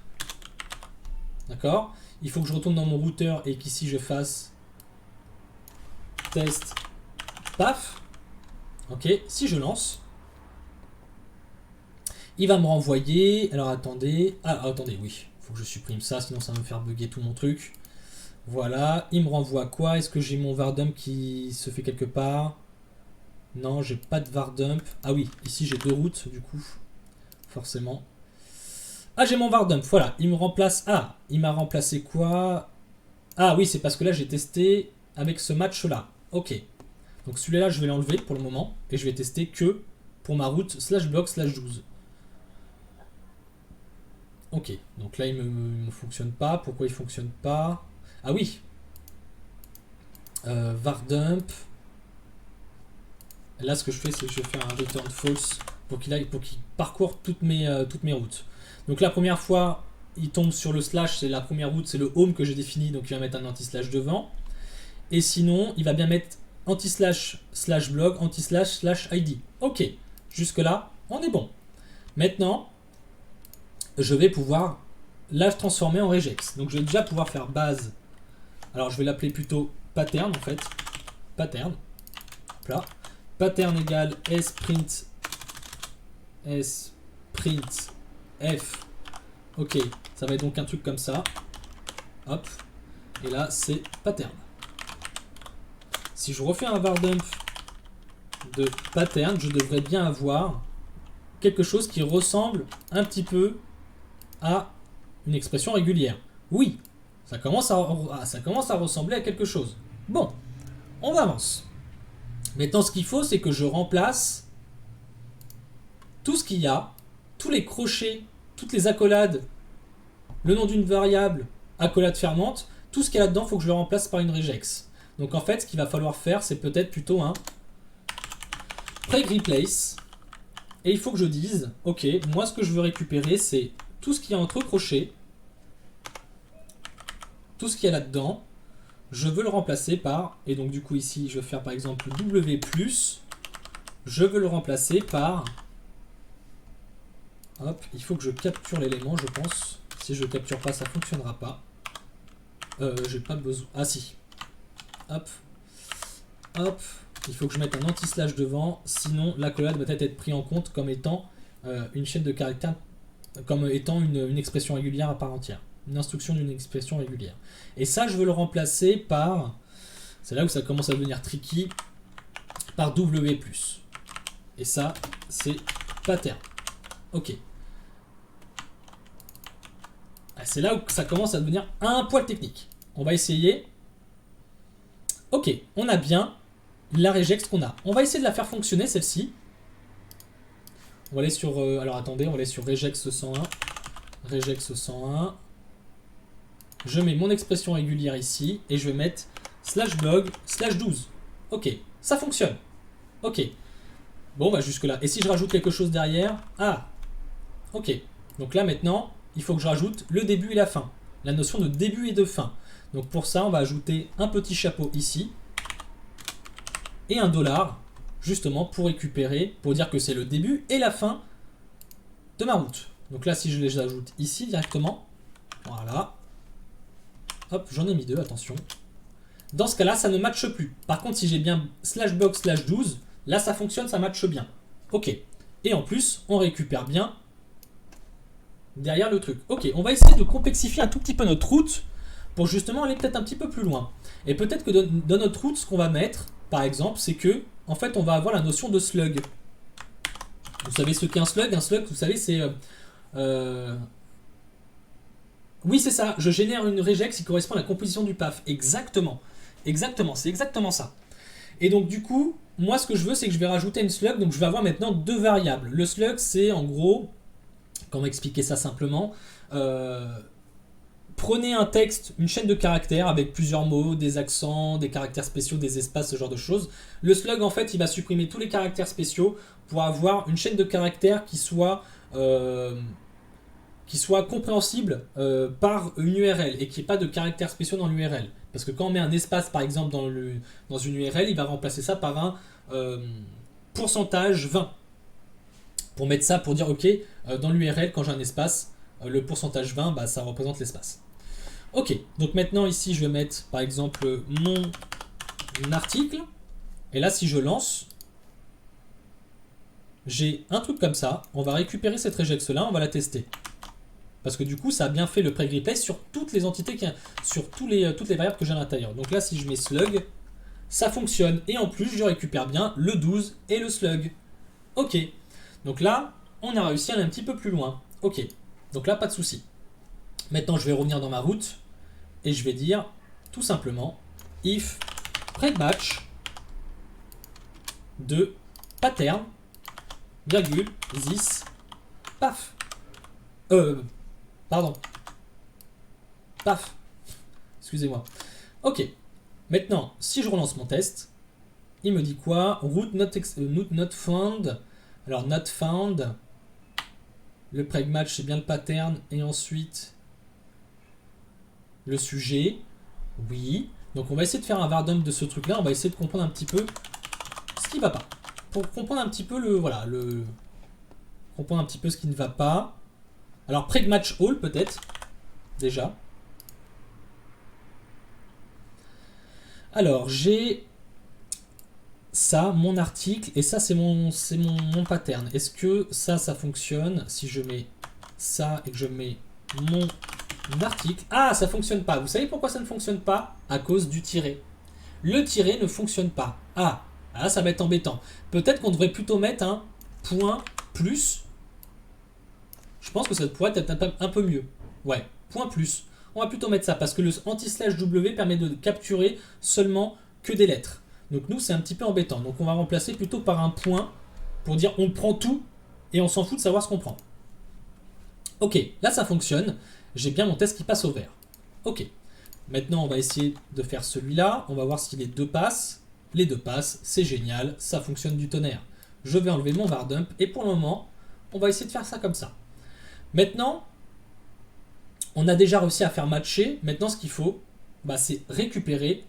d'accord, il faut que je retourne dans mon routeur et qu'ici je fasse test paf. Ok, si je lance, il va me renvoyer. Alors attendez, attendez, oui, il faut que je supprime ça, sinon ça va me faire bugger tout mon truc. Voilà, il me renvoie quoi? Est-ce que j'ai mon var dump qui se fait quelque part? Non, j'ai pas de var dump. Ah oui, ici j'ai deux routes du coup, forcément. Ah, j'ai mon var dump, voilà, il me remplace. Ah, il m'a remplacé quoi? Ah oui, c'est parce que là j'ai testé avec ce match là. Ok, donc celui-là je vais l'enlever pour le moment et je vais tester que pour ma route /bloc /12. Ok, donc là il me fonctionne pas. Pourquoi il fonctionne pas? Ah oui, var dump. Là ce que je fais, c'est que je fais un return false pour qu'il parcourt toutes mes routes. Donc la première fois il tombe sur le slash, c'est la première route, c'est le home que j'ai défini, donc il va mettre un anti-slash devant. Et sinon, il va bien mettre anti-slash /blog, anti-slash /id. Ok, jusque là, on est bon. Maintenant, je vais pouvoir la transformer en regex. Donc je vais déjà pouvoir faire base. Alors je vais l'appeler plutôt pattern en fait. Pattern. Là. Pattern égale sprint f. Ok, ça va être donc un truc comme ça. Hop. Et là, c'est pattern. Si je refais un var dump de pattern, je devrais bien avoir quelque chose qui ressemble un petit peu à une expression régulière. Oui, ça commence à ressembler à quelque chose. Bon, on avance. Maintenant, ce qu'il faut, c'est que je remplace tout ce qu'il y a, tous les crochets, toutes les accolades, le nom d'une variable, accolade fermante, tout ce qu'il y a là-dedans, il faut que je le remplace par une regex. Donc en fait, ce qu'il va falloir faire, c'est peut-être plutôt un preg replace. Et il faut que je dise, ok, moi ce que je veux récupérer, c'est tout ce qu'il y a entre crochets, tout ce qu'il y a là-dedans, je veux le remplacer par, et donc du coup ici, je vais faire par exemple W+, je veux le remplacer par, hop, il faut que je capture l'élément, je pense. Si je ne capture pas, ça ne fonctionnera pas. J'ai pas besoin, ah si. Hop, hop, il faut que je mette un anti-slash devant, sinon l'accolade va peut-être être pris en compte comme étant une chaîne de caractères, comme étant une expression régulière à part entière, une instruction d'une expression régulière. Et ça, je veux le remplacer par, c'est là où ça commence à devenir tricky, par W+. Et ça, c'est pattern. Ok. C'est là où ça commence à devenir un poil technique. On va essayer. Ok, on a bien la regex qu'on a. On va essayer de la faire fonctionner, celle-ci. On va aller sur... alors attendez, on va aller sur regex 101. Regex 101. Je mets mon expression régulière ici. Et je vais mettre /blog /12. Ok, ça fonctionne. Ok. Bon, bah jusque là. Et si je rajoute quelque chose derrière? Ah, ok. Donc là, maintenant, il faut que je rajoute le début et la fin. La notion de début et de fin. Donc pour ça, on va ajouter un petit chapeau ici. Et un $. justement pour récupérer, pour dire que c'est le début et la fin de ma route. Donc là, si je les ajoute ici directement, voilà. Hop, j'en ai mis 2, attention. Dans ce cas-là, ça ne matche plus. Par contre, si j'ai bien /box/12, là, ça fonctionne, ça matche bien. Ok. Et en plus, on récupère bien derrière le truc. Ok, on va essayer de complexifier un tout petit peu notre route pour justement aller peut-être un petit peu plus loin. Et peut-être que dans notre route, ce qu'on va mettre, par exemple, c'est que, en fait, on va avoir la notion de slug. Vous savez ce qu'est un slug? Un slug, vous savez, c'est... Oui, c'est ça. Je génère une regex qui correspond à la composition du PAF. Exactement. Exactement, c'est exactement ça. Et donc, du coup, moi, ce que je veux, c'est que je vais rajouter une slug. Donc, je vais avoir maintenant 2 variables. Le slug, c'est en gros... Comment expliquer ça simplement? Prenez un texte, une chaîne de caractères avec plusieurs mots, des accents, des caractères spéciaux, des espaces, ce genre de choses. Le slug, en fait, il va supprimer tous les caractères spéciaux pour avoir une chaîne de caractères qui soit compréhensible par une URL et qui n'ait pas de caractères spéciaux dans l'URL. Parce que quand on met un espace, par exemple, dans une URL, il va remplacer ça par un pourcentage 20. Pour mettre ça, pour dire, ok, dans l'URL, quand j'ai un espace, le pourcentage 20, bah, ça représente l'espace. Ok, donc maintenant ici, je vais mettre, par exemple, mon article. Et là, si je lance, j'ai un truc comme ça. On va récupérer cette regex-là, on va la tester. Parce que du coup, ça a bien fait le preg-replace sur toutes les entités, sur toutes les variables que j'ai à l'intérieur. Donc là, si je mets slug, ça fonctionne. Et en plus, je récupère bien le 12 et le slug. Ok. Donc là, on a réussi à aller un petit peu plus loin. Ok. Donc là, pas de souci. Maintenant, je vais revenir dans ma route. Et je vais dire, tout simplement, if preg-match de pattern, virgule, this, paf. Pardon. Paf. Excusez-moi. Ok. Maintenant, si je relance mon test, il me dit quoi? Route not found. Alors, not found. Le preg-match, c'est bien le pattern. Et ensuite, le sujet. Oui. Donc, on va essayer de faire un var-dump de ce truc-là. On va essayer de comprendre un petit peu ce qui ne va pas. Pour comprendre un petit peu comprendre un petit peu ce qui ne va pas. Alors, preg-match all, peut-être. Déjà. Alors, j'ai ça, mon article, et ça, c'est mon pattern. Est-ce que ça fonctionne si je mets ça et que je mets mon article? Ah, ça fonctionne pas. Vous savez pourquoi ça ne fonctionne pas? À cause du tiret. Le tiret ne fonctionne pas. Ah, ça va être embêtant. Peut-être qu'on devrait plutôt mettre un point plus. Je pense que ça pourrait être un peu mieux. Ouais, point plus. On va plutôt mettre ça parce que le anti/w permet de capturer seulement que des lettres. Donc nous, c'est un petit peu embêtant. Donc on va remplacer plutôt par un point pour dire on prend tout et on s'en fout de savoir ce qu'on prend. Ok, là ça fonctionne. J'ai bien mon test qui passe au vert. Ok. Maintenant, on va essayer de faire celui-là. On va voir si les deux passent. Les deux passent, c'est génial. Ça fonctionne du tonnerre. Je vais enlever mon var-dump et pour le moment, on va essayer de faire ça comme ça. Maintenant, on a déjà réussi à faire matcher. Maintenant, ce qu'il faut, c'est récupérer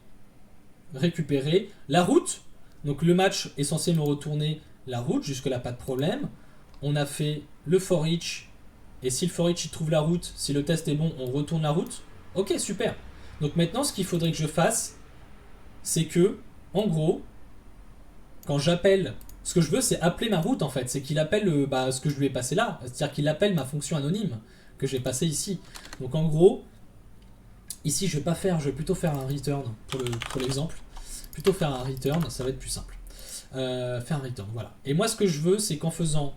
la route. Donc le match est censé me retourner la route, jusque-là pas de problème. On a fait le for each, et si le for each il trouve la route, si le test est bon, on retourne la route. Ok, super. Donc maintenant, ce qu'il faudrait que je fasse, c'est que, en gros, quand j'appelle, ce que je veux, c'est appeler ma route en fait. C'est qu'il appelle ce que je lui ai passé là. C'est-à-dire qu'il appelle ma fonction anonyme que j'ai passée ici. Donc en gros, ici je vais plutôt faire un return pour l'exemple. Plutôt faire un return, ça va être plus simple. Faire un return, voilà. Et moi ce que je veux, c'est qu'en faisant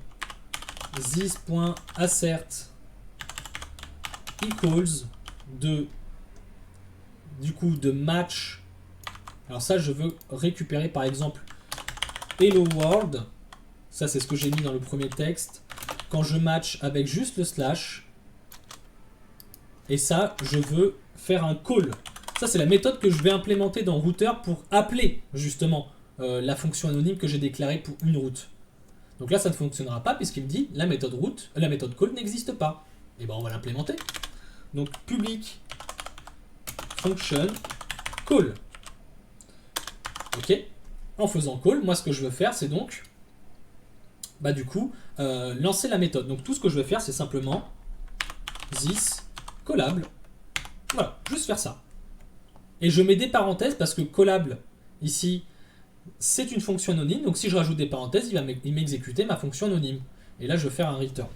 this.assert equals de match. Alors ça, je veux récupérer par exemple hello world. Ça, c'est ce que j'ai mis dans le premier texte. Quand je match avec juste le slash. Et ça, je veux faire un call. Ça, c'est la méthode que je vais implémenter dans router pour appeler justement la fonction anonyme que j'ai déclarée pour une route. Donc là, ça ne fonctionnera pas puisqu'il me dit la méthode call n'existe pas. Et ben, on va l'implémenter. Donc public function call. Ok. En faisant call, moi ce que je veux faire, c'est donc, bah du coup, lancer la méthode. Donc tout ce que je vais faire, c'est simplement this collable. Voilà, juste faire ça. Et je mets des parenthèses parce que collable, ici, c'est une fonction anonyme. Donc si je rajoute des parenthèses, il va m'exécuter ma fonction anonyme. Et là, je vais faire un return.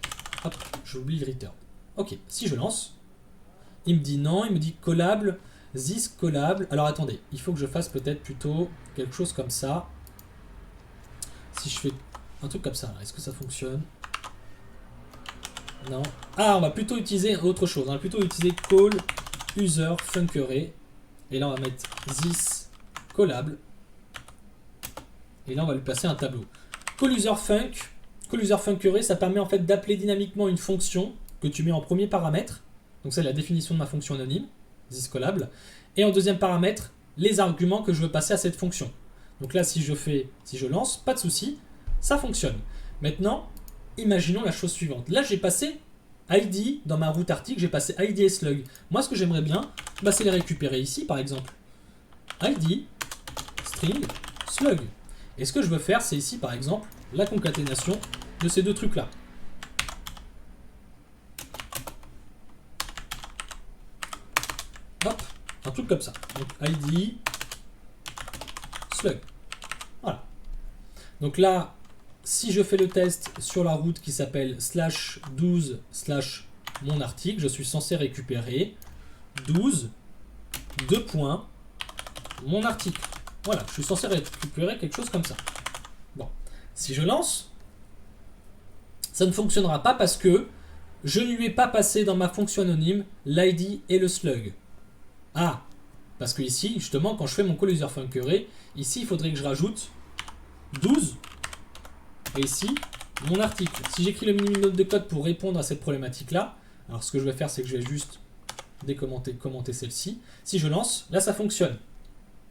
Hop, j'oublie le return. Ok, si je lance, il me dit non, il me dit collable, this collable. Alors attendez, il faut que je fasse peut-être plutôt quelque chose comme ça. Si je fais un truc comme ça, est-ce que ça fonctionne? Non. Ah, on va plutôt utiliser autre chose. On va plutôt utiliser call user funkarray. Et là, on va mettre this collable. Et là, on va lui passer un tableau. Call user funkarray, ça permet en fait d'appeler dynamiquement une fonction que tu mets en premier paramètre. Donc, c'est la définition de ma fonction anonyme, this collable. Et en deuxième paramètre, les arguments que je veux passer à cette fonction. Donc là, si je lance, pas de souci, ça fonctionne. Maintenant, imaginons la chose suivante. Là, j'ai passé ID dans ma route article, j'ai passé ID et slug. Moi, ce que j'aimerais bien, bah, c'est les récupérer ici, par exemple. ID, string, slug. Et ce que je veux faire, c'est ici, par exemple, la concaténation de ces deux trucs-là. Hop, un truc comme ça. Donc ID, slug. Voilà. Donc là, si je fais le test sur la route qui s'appelle /12/ mon article, je suis censé récupérer 12, 2 points, mon article. Voilà, je suis censé récupérer quelque chose comme ça. Bon, si je lance, ça ne fonctionnera pas parce que je ne lui ai pas passé dans ma fonction anonyme l'ID et le slug. Ah, parce que ici, justement, quand je fais mon call user funkarray, ici, il faudrait que je rajoute 12 et ici, mon article. Si j'écris le minimum de code pour répondre à cette problématique-là, alors ce que je vais faire, c'est que je vais juste commenter celle-ci. Si je lance, là, ça fonctionne.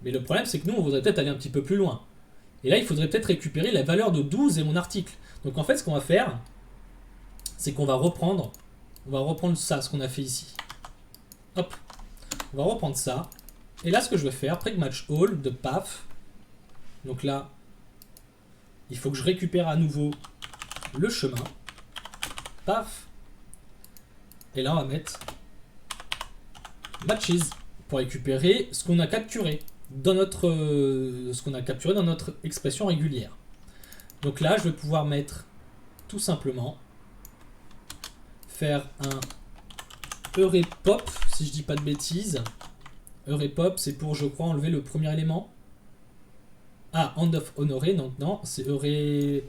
Mais le problème, c'est que nous, on voudrait peut-être aller un petit peu plus loin. Et là, il faudrait peut-être récupérer la valeur de 12 et mon article. Donc en fait, ce qu'on va faire, c'est qu'on va reprendre ça, ce qu'on a fait ici. Hop, on va reprendre ça. Et là, ce que je vais faire, preg-match all de path. Donc là, il faut que je récupère à nouveau le chemin. Paf. Et là, on va mettre matches pour récupérer ce qu'on a capturé dans notre expression régulière. Donc là, je vais pouvoir mettre tout simplement faire un EurePop, si je dis pas de bêtises. EurePop, c'est pour, je crois, enlever le premier élément. Ah, end of honoré, donc non, c'est EureSplice.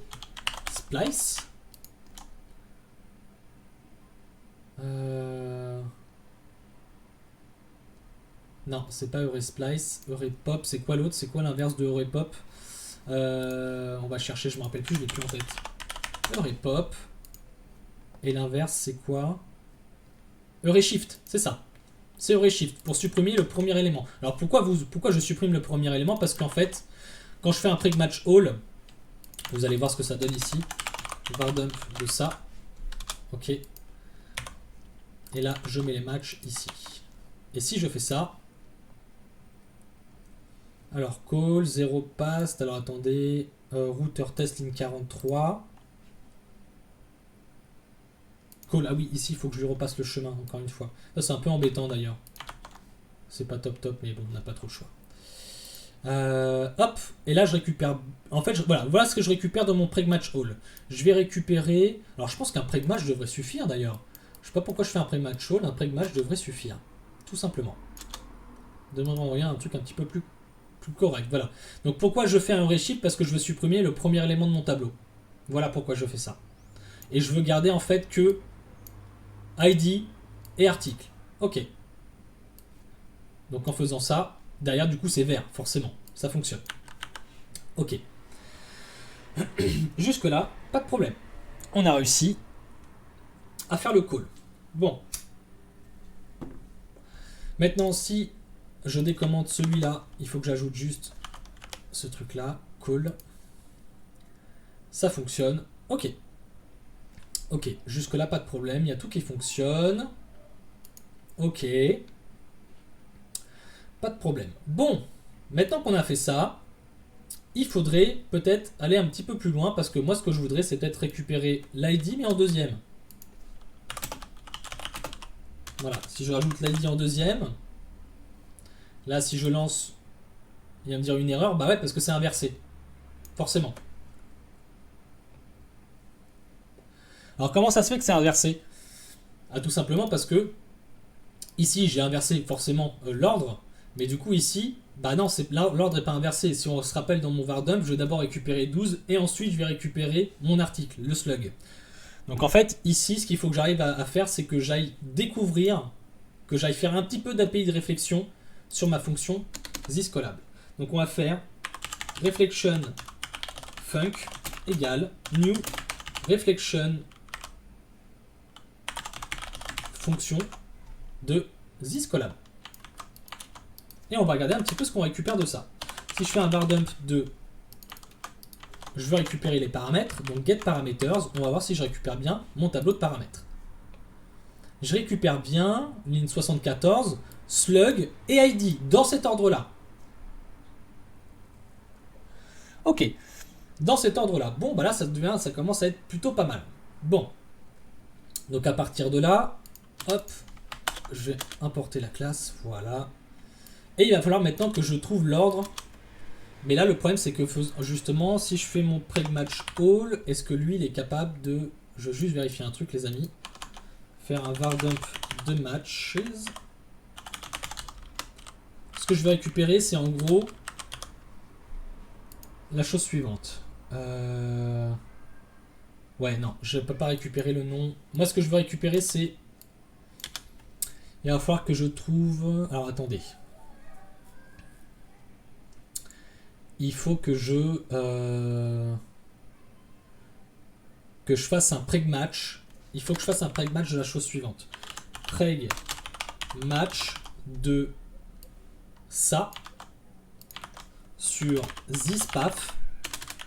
Non, c'est pas EureSplice. EurePop, c'est quoi l'autre? C'est quoi l'inverse de EurePop? On va chercher, je me rappelle plus, je l'ai plus en tête. EurePop. Et l'inverse, c'est quoi? EureShift, c'est ça. C'est EureShift, pour supprimer le premier élément. Alors pourquoi je supprime le premier élément? Parce qu'en fait, quand je fais un preg-match all, vous allez voir ce que ça donne ici. Vardump de ça. Ok. Et là, je mets les matchs ici. Et si je fais ça, alors call, 0 pass, alors attendez, router test ligne 43. Call, ah oui, ici il faut que je lui repasse le chemin encore une fois. Ça c'est un peu embêtant d'ailleurs. C'est pas top, mais bon, on n'a pas trop le choix. Hop, et là je récupère. En fait, voilà ce que je récupère dans mon preg-match all. Je vais récupérer. Alors je pense qu'un preg-match devrait suffire d'ailleurs. Je sais pas pourquoi je fais un preg-match all, un preg-match devrait suffire. Tout simplement. Devrait envoyer un truc un petit peu plus correct. Voilà. Donc pourquoi je fais un EureShift? Parce que je veux supprimer le premier élément de mon tableau. Voilà pourquoi je fais ça. Et je veux garder en fait que ID et article. Ok. Donc en faisant ça, derrière du coup c'est vert, forcément. Ça fonctionne. Ok. Jusque là, pas de problème. On a réussi à faire le call. Bon. Maintenant, si je décommande celui-là, il faut que j'ajoute juste ce truc-là, call. Ça fonctionne. Ok. Ok, jusque là, pas de problème. Il y a tout qui fonctionne. Ok. Pas de problème. Bon, maintenant qu'on a fait ça, il faudrait peut-être aller un petit peu plus loin parce que moi, ce que je voudrais, c'est peut-être récupérer l'ID mais en deuxième. Voilà, si je rajoute l'ID en deuxième, là, si je lance, il va me dire une erreur. Bah ouais, parce que c'est inversé. Forcément. Alors, comment ça se fait que c'est inversé? Ah, tout simplement parce que ici, j'ai inversé forcément l'ordre, mais du coup, ici, bah non, l'ordre n'est pas inversé. Si on se rappelle dans mon var dump, je vais d'abord récupérer 12 et ensuite je vais récupérer mon article, le slug. Donc en fait, ici, ce qu'il faut que j'arrive à faire, c'est que j'aille découvrir, que j'aille faire un petit peu d'API de réflexion sur ma fonction thisCollab. Donc on va faire reflection func égale new reflection fonction de thisCollab. Et on va regarder un petit peu ce qu'on récupère de ça. Si je fais un var dump de, je veux récupérer les paramètres, donc get parameters, on va voir si je récupère bien mon tableau de paramètres. Je récupère bien ligne 74, slug et ID dans cet ordre-là. Ok, dans cet ordre-là. Bon, bah là, ça commence à être plutôt pas mal. Bon, donc à partir de là, hop, je vais importer la classe, voilà. Et il va falloir maintenant que je trouve l'ordre. Mais là, le problème, c'est que justement, si je fais mon preg-match all, est-ce que lui, il est capable de... Je veux juste vérifier un truc, les amis. Faire un var dump de matches. Ce que je vais récupérer, c'est en gros la chose suivante. Ouais, non, je ne peux pas récupérer le nom. Moi, ce que je veux récupérer, c'est... Il va falloir que je trouve... Alors, attendez. Il faut que je fasse un preg match. Il faut que je fasse un preg match de la chose suivante. Preg match de ça sur thispath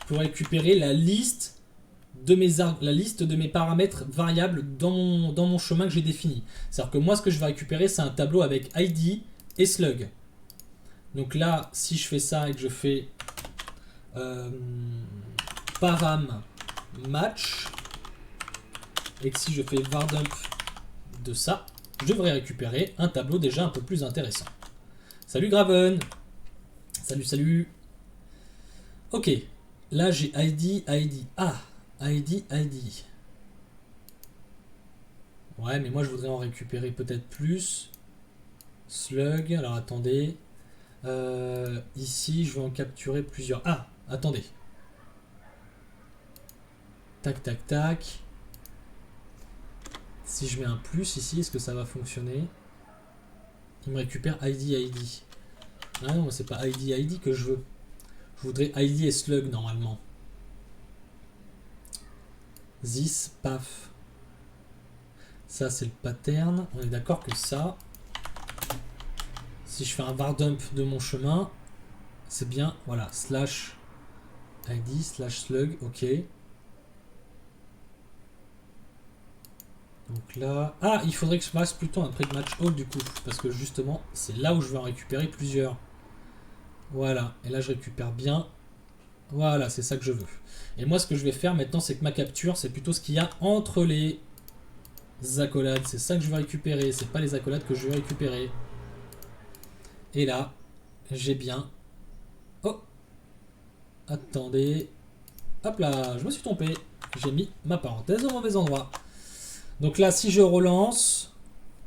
pour récupérer la liste de mes paramètres variables dans mon chemin que j'ai défini. C'est-à-dire que moi, ce que je vais récupérer, c'est un tableau avec ID et slug. Donc là, si je fais ça et que je fais param match et que si je fais var dump de ça, je devrais récupérer un tableau déjà un peu plus intéressant. Salut Graven. Salut. Ok, là j'ai ID. Ah, ID. Ouais, mais moi je voudrais en récupérer peut-être plus. Slug, alors attendez. Ici, je vais en capturer plusieurs. Ah, attendez. Tac. Si je mets un plus ici, est-ce que ça va fonctionner? Il me récupère ID. Ah non, c'est pas ID que je veux. Je voudrais ID et slug normalement. This, paf. Ça, c'est le pattern. On est d'accord que ça... Si je fais un var dump de mon chemin, c'est bien, voilà, slash ID, slash slug, ok. Donc là... Ah, il faudrait que je fasse plutôt un preg match all du coup, parce que justement, c'est là où je vais en récupérer plusieurs. Voilà, et là je récupère bien. Voilà, c'est ça que je veux. Et moi, ce que je vais faire maintenant, c'est que ma capture, c'est plutôt ce qu'il y a entre les accolades. C'est ça que je vais récupérer, c'est pas les accolades que je vais récupérer. Et là, j'ai bien... Oh! Attendez. Hop là, je me suis trompé. J'ai mis ma parenthèse au mauvais endroit. Donc là, si je relance,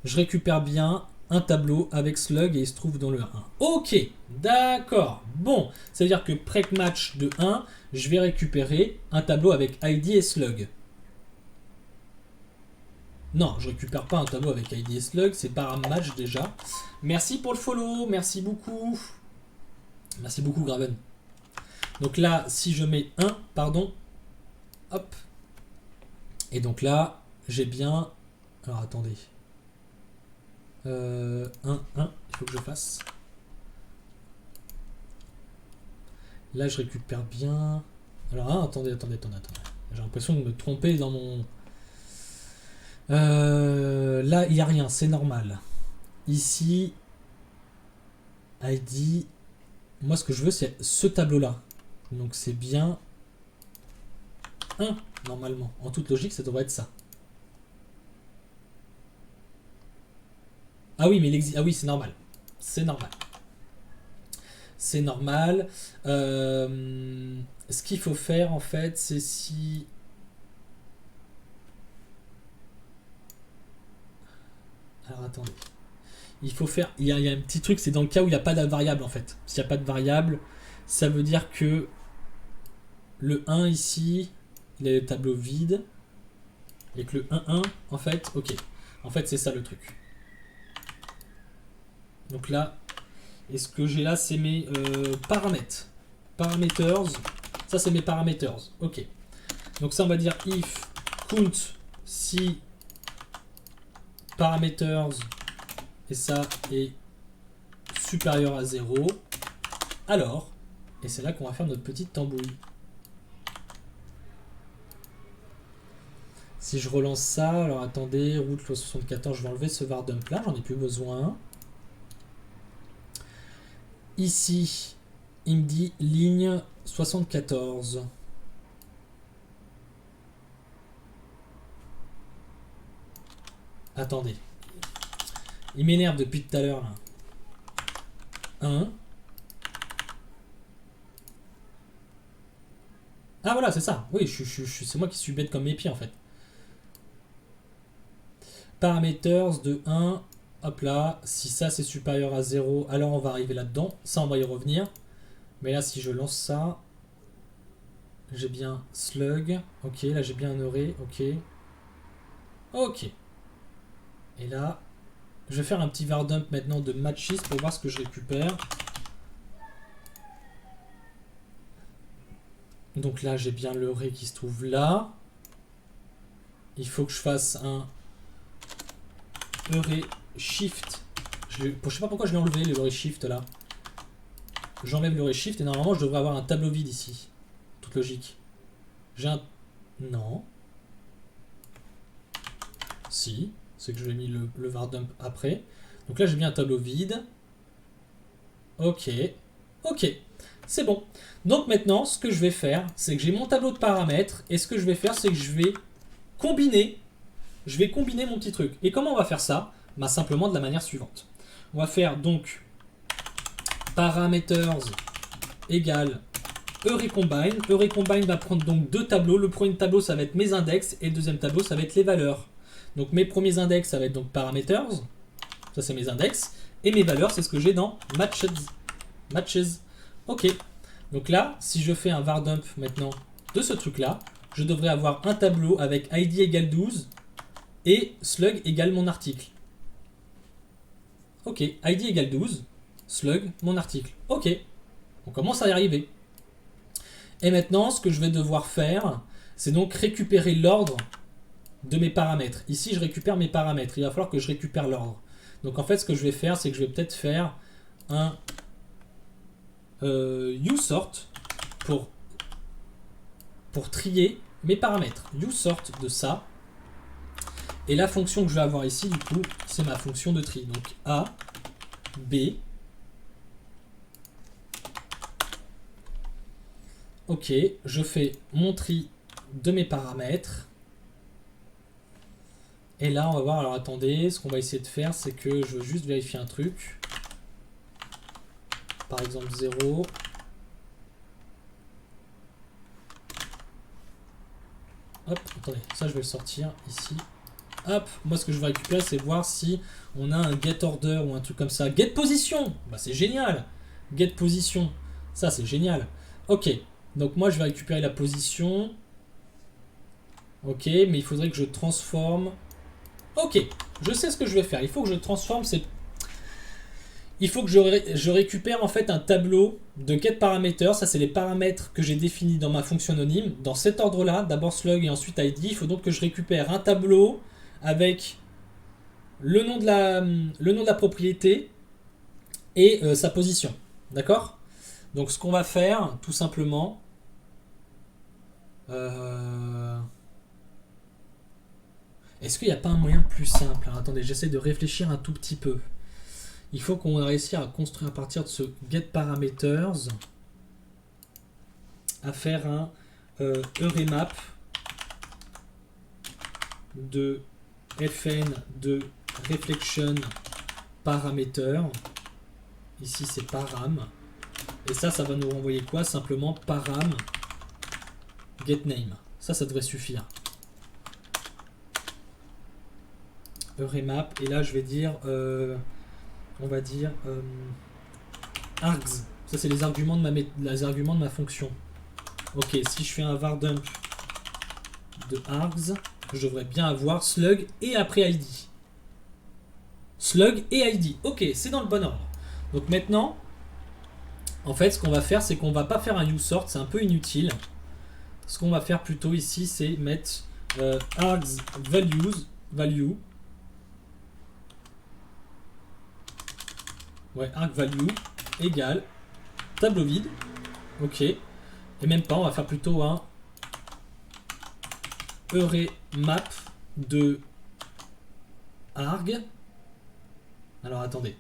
je récupère bien un tableau avec slug et il se trouve dans le 1. Ok, d'accord. Bon, ça veut dire que preg match de 1, je vais récupérer un tableau avec ID et slug. Non, je récupère pas un tableau avec ID et slug, c'est par un match déjà. Merci pour le follow, merci beaucoup. Merci beaucoup Graven. Donc là, si je mets 1, pardon, hop. Et donc là, j'ai bien... Alors attendez. 1, il faut que je fasse. Là, je récupère bien... Alors, attendez. J'ai l'impression de me tromper dans mon... là, il n'y a rien, c'est normal. Ici, ID... Moi, ce que je veux, c'est ce tableau-là. Donc c'est bien 1 normalement. En toute logique, ça devrait être ça. Ah oui, mais ah oui, c'est normal. C'est normal. C'est normal. Ce qu'il faut faire en fait, c'est si... Alors attendez. Il faut faire... Il y a un petit truc, c'est dans le cas où il n'y a pas de variable en fait. S'il n'y a pas de variable, ça veut dire que le 1 ici, il a le tableau vide. Et que le 1, en fait, ok. En fait, c'est ça le truc. Donc là, et ce que j'ai là, c'est mes paramètres. Parameters. Ça, c'est mes parameters. Ok. Donc ça, on va dire if count si parameters et ça est supérieur à 0. Alors, et c'est là qu'on va faire notre petite tambouille. Si je relance ça, alors attendez, route 74, je vais enlever ce var dump là, j'en ai plus besoin. Ici, il me dit ligne 74. Attendez. Il m'énerve depuis tout à l'heure là. 1. Ah voilà, c'est ça. Oui, c'est moi qui suis bête comme mes pieds en fait. Parameters de 1. Hop là. Si ça c'est supérieur à 0, alors on va arriver là-dedans. Ça, on va y revenir. Mais là, si je lance ça, j'ai bien slug. Ok, là j'ai bien un array. Ok. Ok. Et là, je vais faire un petit var dump maintenant de matches pour voir ce que je récupère. Donc là, j'ai bien le array qui se trouve là. Il faut que je fasse un array shift. Je sais pas pourquoi je l'ai enlevé, le array shift là. J'enlève le array shift et normalement, je devrais avoir un tableau vide ici. Toute logique. J'ai un... Non. Si. C'est que je l'ai mis le var dump après. Donc là, j'ai bien un tableau vide. Ok. Ok. C'est bon. Donc maintenant, ce que je vais faire, c'est que j'ai mon tableau de paramètres. Et ce que je vais faire, c'est que je vais combiner mon petit truc. Et comment on va faire ça? Bah, simplement de la manière suivante. On va faire donc parameters égale EuryCombine. EuryCombine va prendre donc deux tableaux. Le premier tableau, ça va être mes index. Et le deuxième tableau, ça va être les valeurs. Donc mes premiers index, ça va être donc parameters. Ça, c'est mes index. Et mes valeurs, c'est ce que j'ai dans matches. Ok. Donc là, si je fais un var dump maintenant de ce truc-là, je devrais avoir un tableau avec id égale 12 et slug égale mon article. Ok, id égale 12, slug, mon article. Ok, on commence à y arriver. Et maintenant, ce que je vais devoir faire, c'est donc récupérer l'ordre de mes paramètres. Ici, je récupère mes paramètres. Il va falloir que je récupère l'ordre. Donc en fait, ce que je vais faire, c'est que je vais peut-être faire un uSort pour trier mes paramètres. uSort de ça. Et la fonction que je vais avoir ici, du coup, c'est ma fonction de tri. Donc A, B. Ok, je fais mon tri de mes paramètres. Et là, on va voir, alors attendez, ce qu'on va essayer de faire, c'est que je veux juste vérifier un truc. Par exemple 0. Hop, attendez, ça je vais le sortir ici. Hop, moi ce que je vais récupérer, c'est voir si on a un get order ou un truc comme ça. Get position, bah c'est génial. Get position, ça c'est génial. Ok, donc moi je vais récupérer la position. Ok, mais il faudrait que je transforme. Ok, je sais ce que je vais faire. Il faut que je transforme ces... Il faut que je récupère en fait un tableau de getParameter. Ça, c'est les paramètres que j'ai définis dans ma fonction anonyme. Dans cet ordre-là, d'abord slug et ensuite id. Il faut donc que je récupère un tableau avec le nom de la propriété et sa position. D'accord? Donc, ce qu'on va faire, tout simplement... Est-ce qu'il n'y a pas un moyen plus simple? Alors, attendez, j'essaie de réfléchir un tout petit peu. Il faut qu'on réussisse à construire à partir de ce getParameters. à faire un euremap de fn de reflection parameter. Ici c'est param. Et ça va nous renvoyer quoi? Simplement param getName. Ça devrait suffire. Euremap. Et là je vais dire on va dire args. Ça c'est les arguments de ma fonction. Ok, si je fais un var dump de args, je devrais bien avoir slug et après id. Slug et id. Ok, c'est dans le bon ordre. Donc maintenant, en fait, ce qu'on va faire, c'est qu'on va pas faire un useSort, c'est un peu inutile. Ce qu'on va faire plutôt ici, c'est mettre args value. Ouais, arg value égale tableau vide. Ok. Et même pas, on va faire plutôt un euremap de arg. Alors attendez.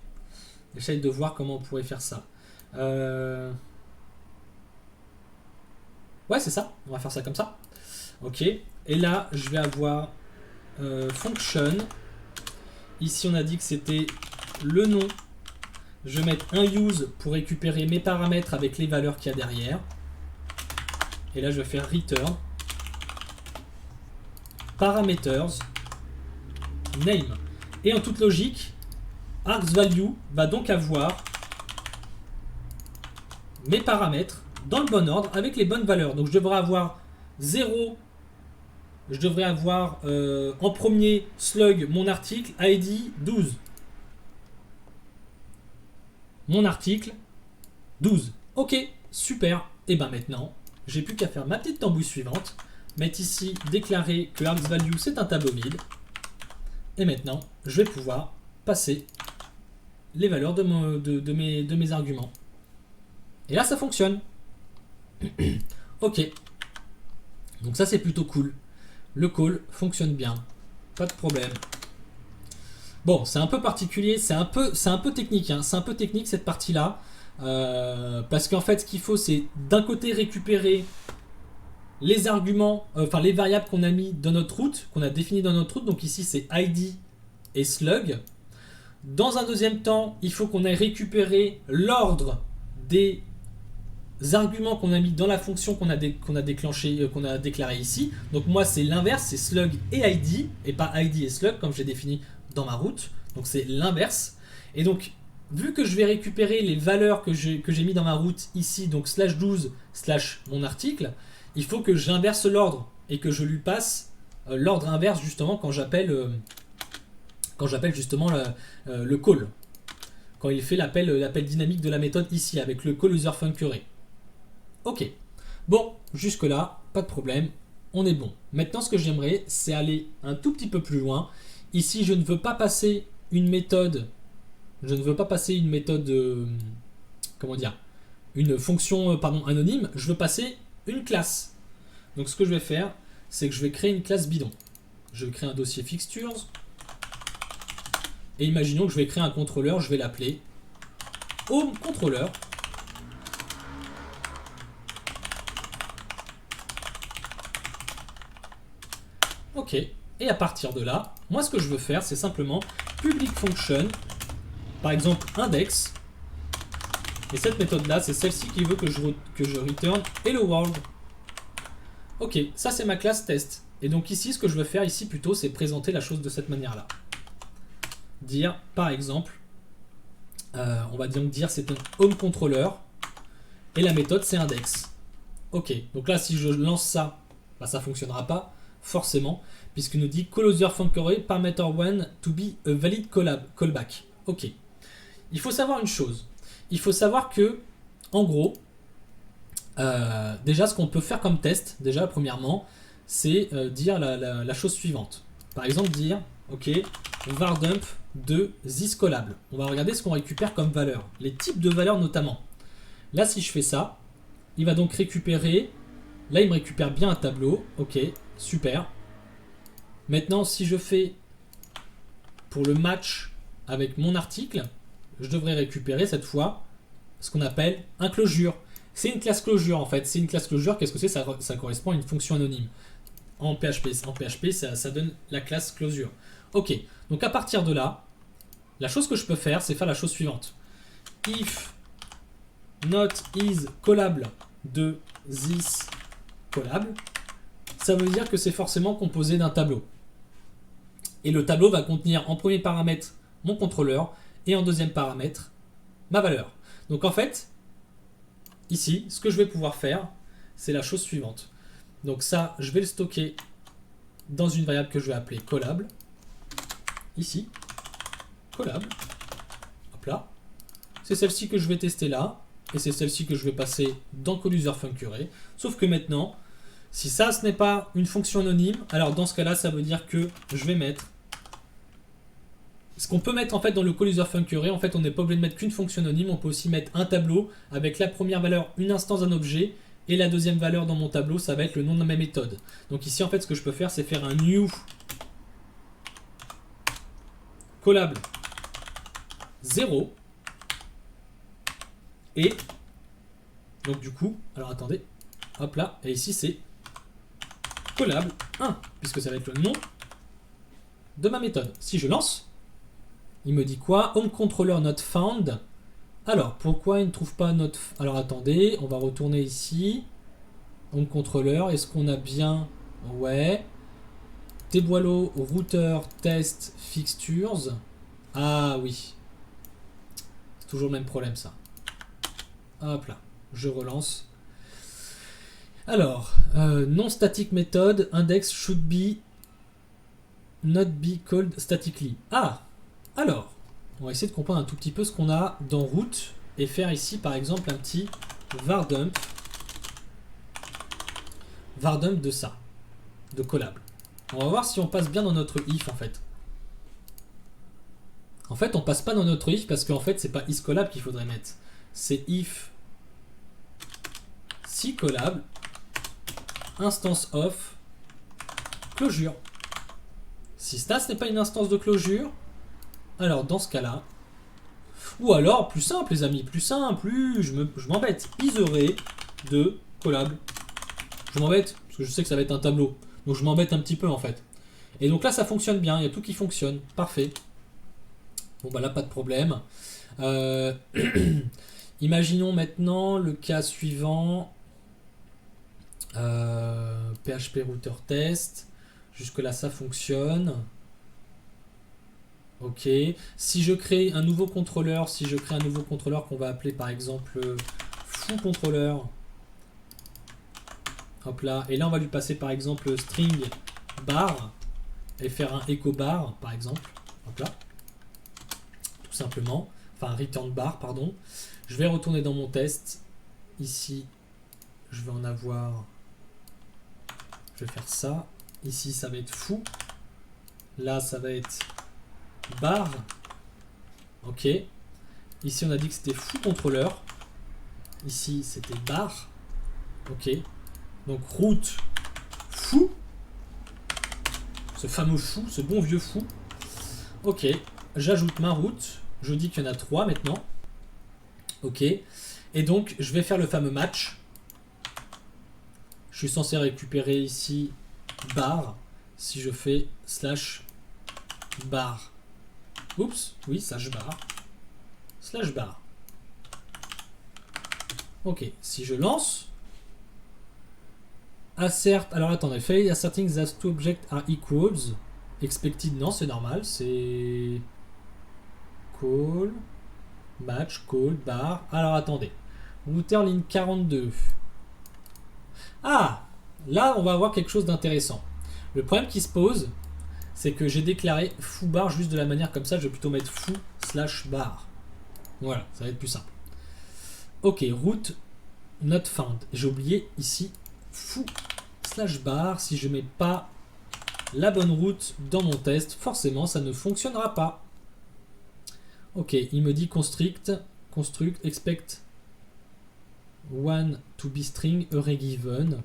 J'essaye de voir comment on pourrait faire ça. Ouais, c'est ça. On va faire ça comme ça. Ok. Et là, je vais avoir function. Ici, on a dit que c'était le nom. Je vais mettre un use pour récupérer mes paramètres avec les valeurs qu'il y a derrière. Et là, je vais faire return parameters name. Et en toute logique, argsValue va donc avoir mes paramètres dans le bon ordre avec les bonnes valeurs. Donc je devrais avoir 0, je devrais avoir en premier slug mon article, id 12. Mon article 12. Ok, super. Et bien maintenant, j'ai plus qu'à faire ma petite tambouille suivante. Mettre ici, déclarer que argsValue c'est un tableau vide. Et maintenant, je vais pouvoir passer les valeurs de mes arguments. Et là, ça fonctionne. Ok. Donc ça, c'est plutôt cool. Le call fonctionne bien. Pas de problème. Bon, c'est un peu particulier, c'est un peu technique. Hein. C'est un peu technique cette partie-là. Parce qu'en fait, ce qu'il faut, c'est d'un côté récupérer les arguments, enfin les variables qu'on a mis dans notre route, qu'on a défini dans notre route. Donc ici, c'est id et slug. Dans un deuxième temps, il faut qu'on ait récupéré l'ordre des arguments qu'on a mis dans la fonction qu'on a déclenché, qu'on a déclaré ici. Donc moi, c'est l'inverse, c'est slug et id, et pas id et slug comme j'ai défini dans ma route. Donc c'est l'inverse. Et donc, vu que je vais récupérer les valeurs que j'ai mis dans ma route ici, donc /12 / mon article, il faut que j'inverse l'ordre et que je lui passe l'ordre inverse justement quand j'appelle justement le call. Quand il fait l'appel dynamique de la méthode ici avec le call user funcquery. Ok. Bon, jusque là, pas de problème. On est bon. Maintenant, ce que j'aimerais, c'est aller un tout petit peu plus loin. Ici, je ne veux pas passer une méthode. Comment dire, une fonction anonyme. Je veux passer une classe. Donc, ce que je vais faire, c'est que je vais créer une classe bidon. Je vais créer un dossier fixtures. Et imaginons que je vais créer un contrôleur. Je vais l'appeler homeController. Ok. Et à partir de là, moi ce que je veux faire, c'est simplement public function, par exemple index. Et cette méthode-là, c'est celle-ci qui veut que je return hello world. Ok, ça c'est ma classe test. Et donc ici, ce que je veux faire ici plutôt, c'est présenter la chose de cette manière-là. Dire, par exemple, on va donc dire c'est un home controller et la méthode c'est index. Ok, donc là si je lance ça, bah, ça fonctionnera pas forcément puisqu'il nous dit call user funcquery parameter one to be a valid callback. Ok, il faut savoir une chose. Il faut savoir que en gros, déjà ce qu'on peut faire comme test, déjà premièrement, c'est dire la chose suivante. Par exemple dire ok, var dump de this callable. On va regarder ce qu'on récupère comme valeur, les types de valeurs notamment. Là si je fais ça, il va donc récupérer, là il me récupère bien un tableau, ok, super. Maintenant si je fais pour le match avec mon article, je devrais récupérer cette fois ce qu'on appelle un closure. C'est une classe closure en fait. C'est une classe closure, qu'est-ce que c'est? Ça correspond à une fonction anonyme. En PHP, ça donne la classe closure. Ok, donc à partir de là, la chose que je peux faire, c'est faire la chose suivante. If not is collable de this collable, ça veut dire que c'est forcément composé d'un tableau. Et le tableau va contenir en premier paramètre mon contrôleur et en deuxième paramètre ma valeur. Donc en fait, ici, ce que je vais pouvoir faire, c'est la chose suivante. Donc ça, je vais le stocker dans une variable que je vais appeler collable. Ici, collable. Hop là. C'est celle-ci que je vais tester là. Et c'est celle-ci que je vais passer dans CallUserFunkUrray. Sauf que maintenant, si ça, ce n'est pas une fonction anonyme, alors dans ce cas-là, ça veut dire que je vais mettre... Ce qu'on peut mettre en fait dans le CallUserFunkUrray, en fait, on n'est pas obligé de mettre qu'une fonction anonyme. On peut aussi mettre un tableau avec la première valeur, une instance d'un objet. Et la deuxième valeur dans mon tableau, ça va être le nom de ma méthode. Donc ici, en fait, ce que je peux faire, c'est faire un new collable 0. Et donc du coup, alors attendez, hop là, et ici c'est collable 1, puisque ça va être le nom de ma méthode. Si je lance, il me dit quoi? Home controller not found. Alors, pourquoi il ne trouve pas notre... Alors attendez, on va retourner ici. Home controller, est-ce qu'on a bien... Ouais. Teboilo, router, test, fixtures. Ah oui. C'est toujours le même problème ça. Hop là, je relance. Alors, non-static method, index should be not be called statically. Ah, alors, on va essayer de comprendre un tout petit peu ce qu'on a dans root et faire ici par exemple un petit vardump de ça, de collable. On va voir si on passe bien dans notre if en fait. En fait, on passe pas dans notre if parce qu'en fait, c'est pas isCollable qu'il faudrait mettre. C'est if si collable instance of closure. Si ça, ce n'est pas une instance de closure, alors dans ce cas-là, ou alors plus simple les amis, plus simple, je m'embête, isArray de collable. Je m'embête parce que je sais que ça va être un tableau, donc je m'embête un petit peu en fait. Et donc là, ça fonctionne bien, il y a tout qui fonctionne, parfait. Bon bah là, pas de problème. Imaginons maintenant le cas suivant. PHP router test. Jusque là ça fonctionne. Ok. Si je crée un nouveau contrôleur, qu'on va appeler par exemple fooController. Hop là. Et là on va lui passer par exemple string bar et faire un echo bar par exemple. Hop là. Tout simplement. Enfin return bar pardon. Je vais retourner dans mon test. Ici je vais en avoir... Je vais faire ça. Ici, ça va être foo. Là, ça va être bar. Ok. Ici, on a dit que c'était fooController. Ici, c'était bar. Ok. Donc, root foo. Ce fameux foo, ce bon vieux foo. Ok. J'ajoute ma route. Je dis qu'il y en a 3 maintenant. Ok. Et donc, je vais faire le fameux match. Je suis censé récupérer ici bar si je fais slash bar. Oups, oui, slash bar. Slash bar. Ok, si je lance, assert, alors attendez, fail asserting that two objects are equals. Expected, non, c'est normal, c'est call, match, call, bar. Alors attendez, router ligne 42. Ah, là on va avoir quelque chose d'intéressant. Le problème qui se pose, c'est que j'ai déclaré foo bar juste de la manière comme ça. Je vais plutôt mettre foo slash bar. Voilà, ça va être plus simple. Ok, route not found. J'ai oublié ici foo slash bar. Si je mets pas la bonne route dans mon test, forcément ça ne fonctionnera pas. Ok, il me dit construct expect one to be string array given.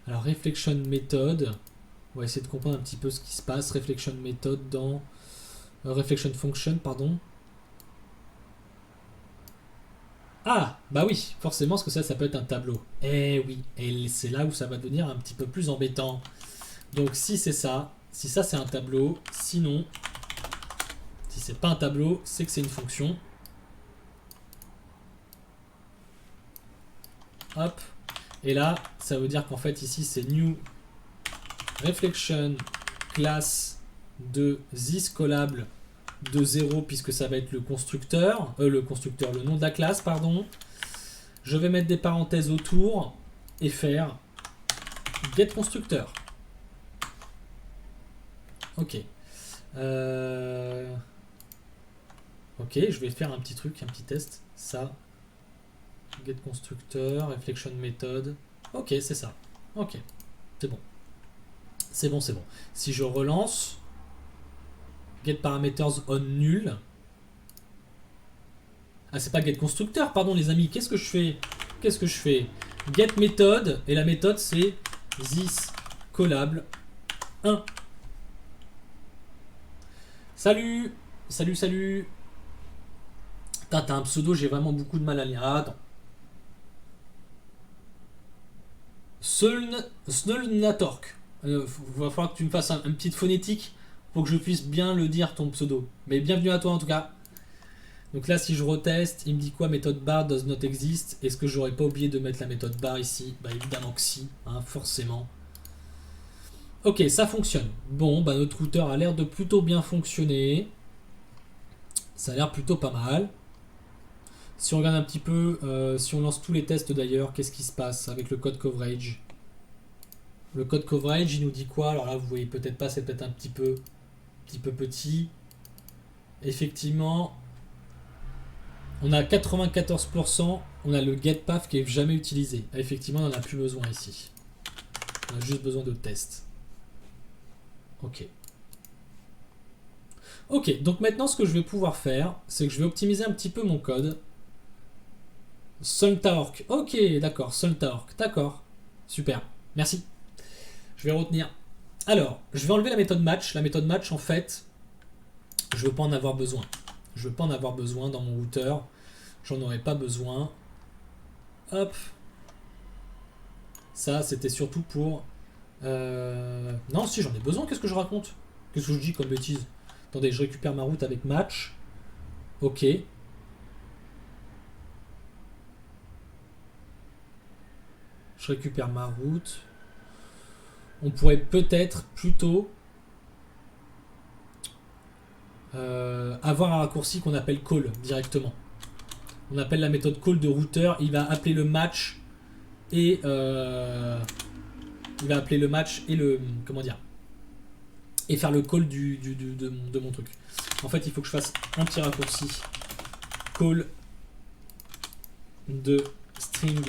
Alors reflection method, on va essayer de comprendre un petit peu ce qui se passe. Reflection method dans reflection function, pardon. Ah, bah oui, forcément, parce que ça peut être un tableau. Eh oui, et c'est là où ça va devenir un petit peu plus embêtant. Donc si c'est ça, si ça c'est un tableau, sinon, si c'est pas un tableau, c'est que c'est une fonction. Hop. Et là, ça veut dire qu'en fait ici c'est new reflection class de this collable de 0 puisque ça va être le constructeur, le nom de la classe, pardon. Je vais mettre des parenthèses autour et faire get constructeur. Ok. Ok, je vais faire un petit truc, un petit test. Ça. Get constructeur, reflection method. Ok, c'est ça. Ok, c'est bon. C'est bon, c'est bon. Si je relance, get parameters on nul. Ah, c'est pas get constructeur, pardon les amis. Qu'est-ce que je fais? Qu'est-ce que je fais? Get méthode, et la méthode c'est this collable 1. Salut. Salut, salut. T'as un pseudo, j'ai vraiment beaucoup de mal à lire. Ah, attends. Snulnatork. Va falloir que tu me fasses une petite phonétique pour que je puisse bien le dire ton pseudo. Mais bienvenue à toi en tout cas. Donc là, si je reteste, il me dit quoi? Méthode bar does not exist. Est-ce que j'aurais pas oublié de mettre la méthode bar ici? Bah évidemment que si, hein, forcément. Ok, ça fonctionne. Bon, bah notre routeur a l'air de plutôt bien fonctionner. Ça a l'air plutôt pas mal. Si on regarde un petit peu, si on lance tous les tests d'ailleurs, qu'est-ce qui se passe avec le code coverage? Le code coverage, il nous dit quoi? Alors là, vous voyez peut-être pas, c'est peut-être un petit peu petit. Effectivement, on a 94%, on a le getPath qui est jamais utilisé. Effectivement, on n'en a plus besoin ici. On a juste besoin de tests. Ok. Ok, donc maintenant ce que je vais pouvoir faire, c'est que je vais optimiser un petit peu mon code. Soltaorc. Ok, d'accord, Soltaorc. D'accord. Super. Merci. Je vais retenir. Alors, je vais enlever la méthode match. La méthode match, en fait, je veux pas en avoir besoin. Je veux pas en avoir besoin dans mon routeur. J'en aurais pas besoin. Hop. Ça, c'était surtout pour... Non, si, j'en ai besoin. Qu'est-ce que je raconte? Qu'est-ce que je dis comme bêtise? Attendez, je récupère ma route avec match. Ok. Je récupère ma route. On pourrait peut-être plutôt avoir un raccourci qu'on appelle call directement. On appelle la méthode call de routeur. Il va appeler le match et il va appeler le match et le comment dire et faire le call de mon truc. En fait, il faut que je fasse un petit raccourci call de string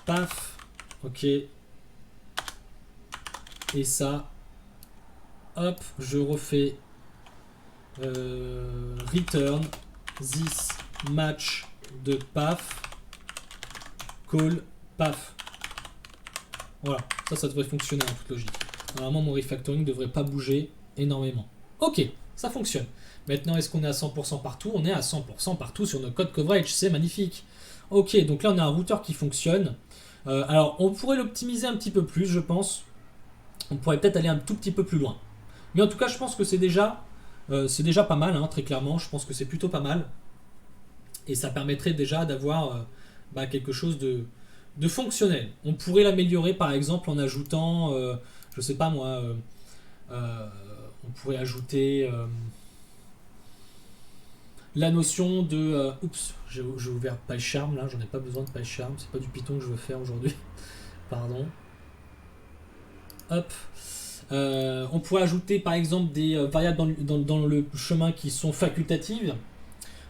path. Ok. Et ça, hop, je refais return this match de path call path. Voilà, ça devrait fonctionner en toute logique. Normalement, mon refactoring ne devrait pas bouger énormément. Ok, ça fonctionne. Maintenant, est-ce qu'on est à 100% partout? On est à 100% partout sur nos code coverage, c'est magnifique. Ok, donc là, on a un routeur qui fonctionne. Alors, on pourrait l'optimiser un petit peu plus, je pense. On pourrait peut-être aller un tout petit peu plus loin. Mais en tout cas, je pense que c'est déjà pas mal, hein, très clairement. Je pense que c'est plutôt pas mal. Et ça permettrait déjà d'avoir quelque chose de fonctionnel. On pourrait l'améliorer par exemple en ajoutant, je sais pas moi, on pourrait ajouter la notion de... oups, j'ai ouvert PyCharm là, j'en ai pas besoin de PyCharm, c'est pas du Python que je veux faire aujourd'hui. Pardon. Hop. On pourrait ajouter par exemple des variables dans le chemin qui sont facultatives,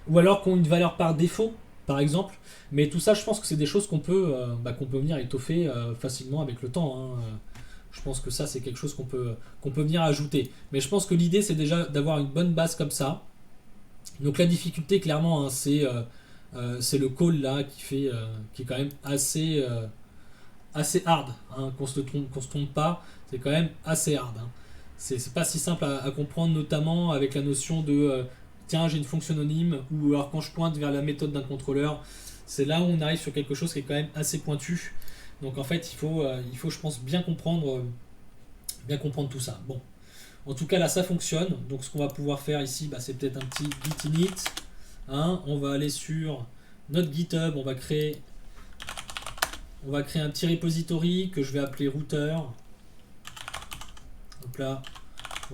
ou alors qui ont une valeur par défaut, par exemple. Mais tout ça, je pense que c'est des choses qu'on peut venir étoffer facilement avec le temps. Hein. Je pense que ça, c'est quelque chose qu'on peut venir ajouter. Mais je pense que l'idée, c'est déjà d'avoir une bonne base comme ça. Donc la difficulté, clairement, hein, c'est le call là qui est quand même assez hard. Hein, qu'on se trompe pas, c'est quand même assez hard. Hein. C'est pas si simple à comprendre, notamment avec la notion de tiens, j'ai une fonction anonyme, ou alors quand je pointe vers la méthode d'un contrôleur, c'est là où on arrive sur quelque chose qui est quand même assez pointu. Donc en fait, il faut je pense, bien comprendre tout ça. Bon, en tout cas là, ça fonctionne. Donc ce qu'on va pouvoir faire ici, bah, c'est peut-être un petit git init. Hein. On va aller sur notre GitHub, on va créer un petit repository que je vais appeler router. Donc là,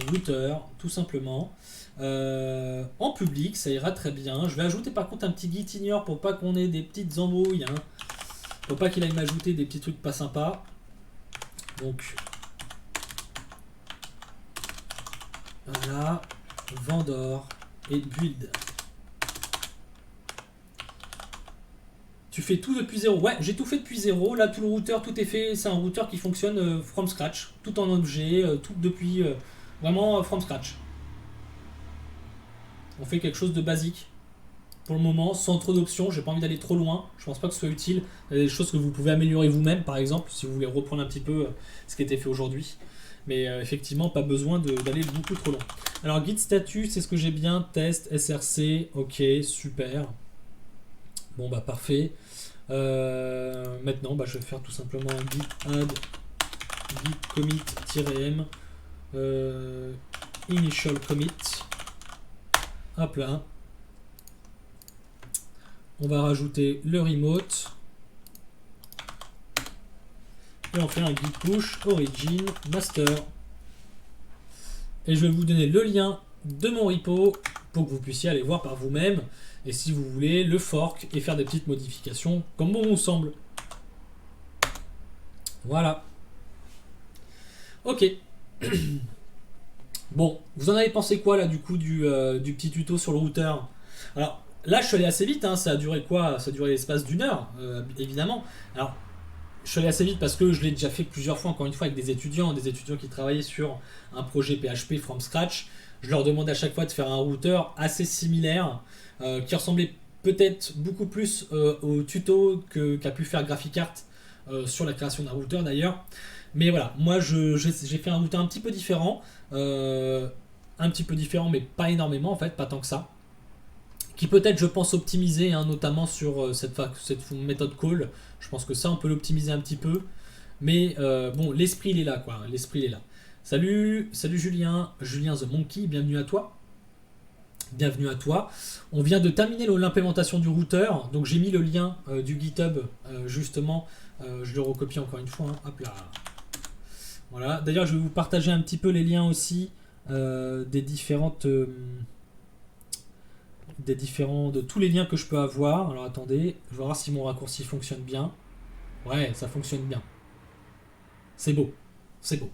router, tout simplement. En public, ça ira très bien. Je vais ajouter par contre un petit git ignore pour pas qu'on ait des petites embrouilles. Hein. Pour pas qu'il aille m'ajouter des petits trucs pas sympas. Donc, voilà, vendor et build. Tu fais tout depuis zéro. Ouais, j'ai tout fait depuis zéro. Là, tout le routeur, tout est fait. C'est un routeur qui fonctionne from scratch. Tout en objet, tout depuis vraiment from scratch. On fait quelque chose de basique. Pour le moment, sans trop d'options. J'ai pas envie d'aller trop loin. Je pense pas que ce soit utile. Il y a des choses que vous pouvez améliorer vous-même, par exemple, si vous voulez reprendre un petit peu ce qui a été fait aujourd'hui. Mais effectivement, pas besoin d'aller beaucoup trop loin. Alors, git status, c'est ce que j'ai bien. Test, src. Ok, super. Bon, bah parfait. Maintenant, bah, je vais faire tout simplement un git add git commit-m initial commit. Hop là. On va rajouter le remote. Et on fait un git push origin master. Et je vais vous donner le lien de mon repo pour que vous puissiez aller voir par vous-même. Et si vous voulez, le fork et faire des petites modifications comme bon vous semble. Voilà. Ok. Bon, vous en avez pensé quoi là du coup du petit tuto sur le routeur? Alors là je suis allé assez vite, hein, ça a duré quoi? Ça a duré l'espace d'une heure, évidemment. Alors je suis allé assez vite parce que je l'ai déjà fait plusieurs fois, encore une fois, avec des étudiants qui travaillaient sur un projet PHP from scratch. Je leur demandais à chaque fois de faire un routeur assez similaire, qui ressemblait peut-être beaucoup plus au tuto qu'a pu faire GraphiCart sur la création d'un routeur d'ailleurs. Mais voilà, moi j'ai fait un routeur un petit peu différent, mais pas énormément en fait, pas tant que ça. Qui peut-être, je pense, optimiser, hein, notamment sur cette méthode call. Je pense que ça, on peut l'optimiser un petit peu. Mais bon, l'esprit, il est là, quoi. L'esprit, il est là. Salut Julien, Julien the Monkey, bienvenue à toi. Bienvenue à toi. On vient de terminer l'implémentation du routeur. Donc, j'ai mis le lien du GitHub, justement. Je le recopie encore une fois. Hein. Hop là. Voilà. D'ailleurs, je vais vous partager un petit peu les liens aussi des différentes... de tous les liens que je peux avoir. Alors attendez, je vais voir si mon raccourci fonctionne bien. Ouais, ça fonctionne bien. C'est beau. C'est beau.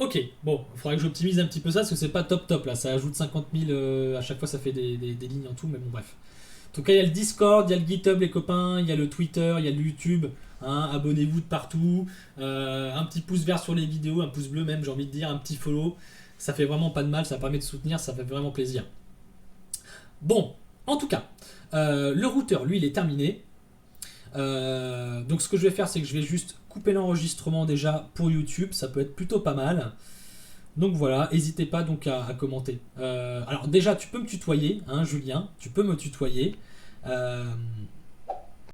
Ok, bon, il faudrait que j'optimise un petit peu ça parce que c'est pas top là. Ça ajoute 50 000 à chaque fois, ça fait des lignes en tout, mais bon, bref. En tout cas, il y a le Discord, il y a le GitHub, les copains, il y a le Twitter, il y a le YouTube. Hein, abonnez-vous de partout. Un petit pouce vert sur les vidéos, un pouce bleu même, j'ai envie de dire, un petit follow. Ça fait vraiment pas de mal, ça permet de soutenir, ça fait vraiment plaisir. Bon, en tout cas, le routeur, lui, il est terminé. Donc ce que je vais faire, c'est que je vais juste couper l'enregistrement déjà pour YouTube. Ça peut être plutôt pas mal. Donc voilà, n'hésitez pas donc à commenter. Alors déjà, tu peux me tutoyer, hein, Julien. Tu peux me tutoyer.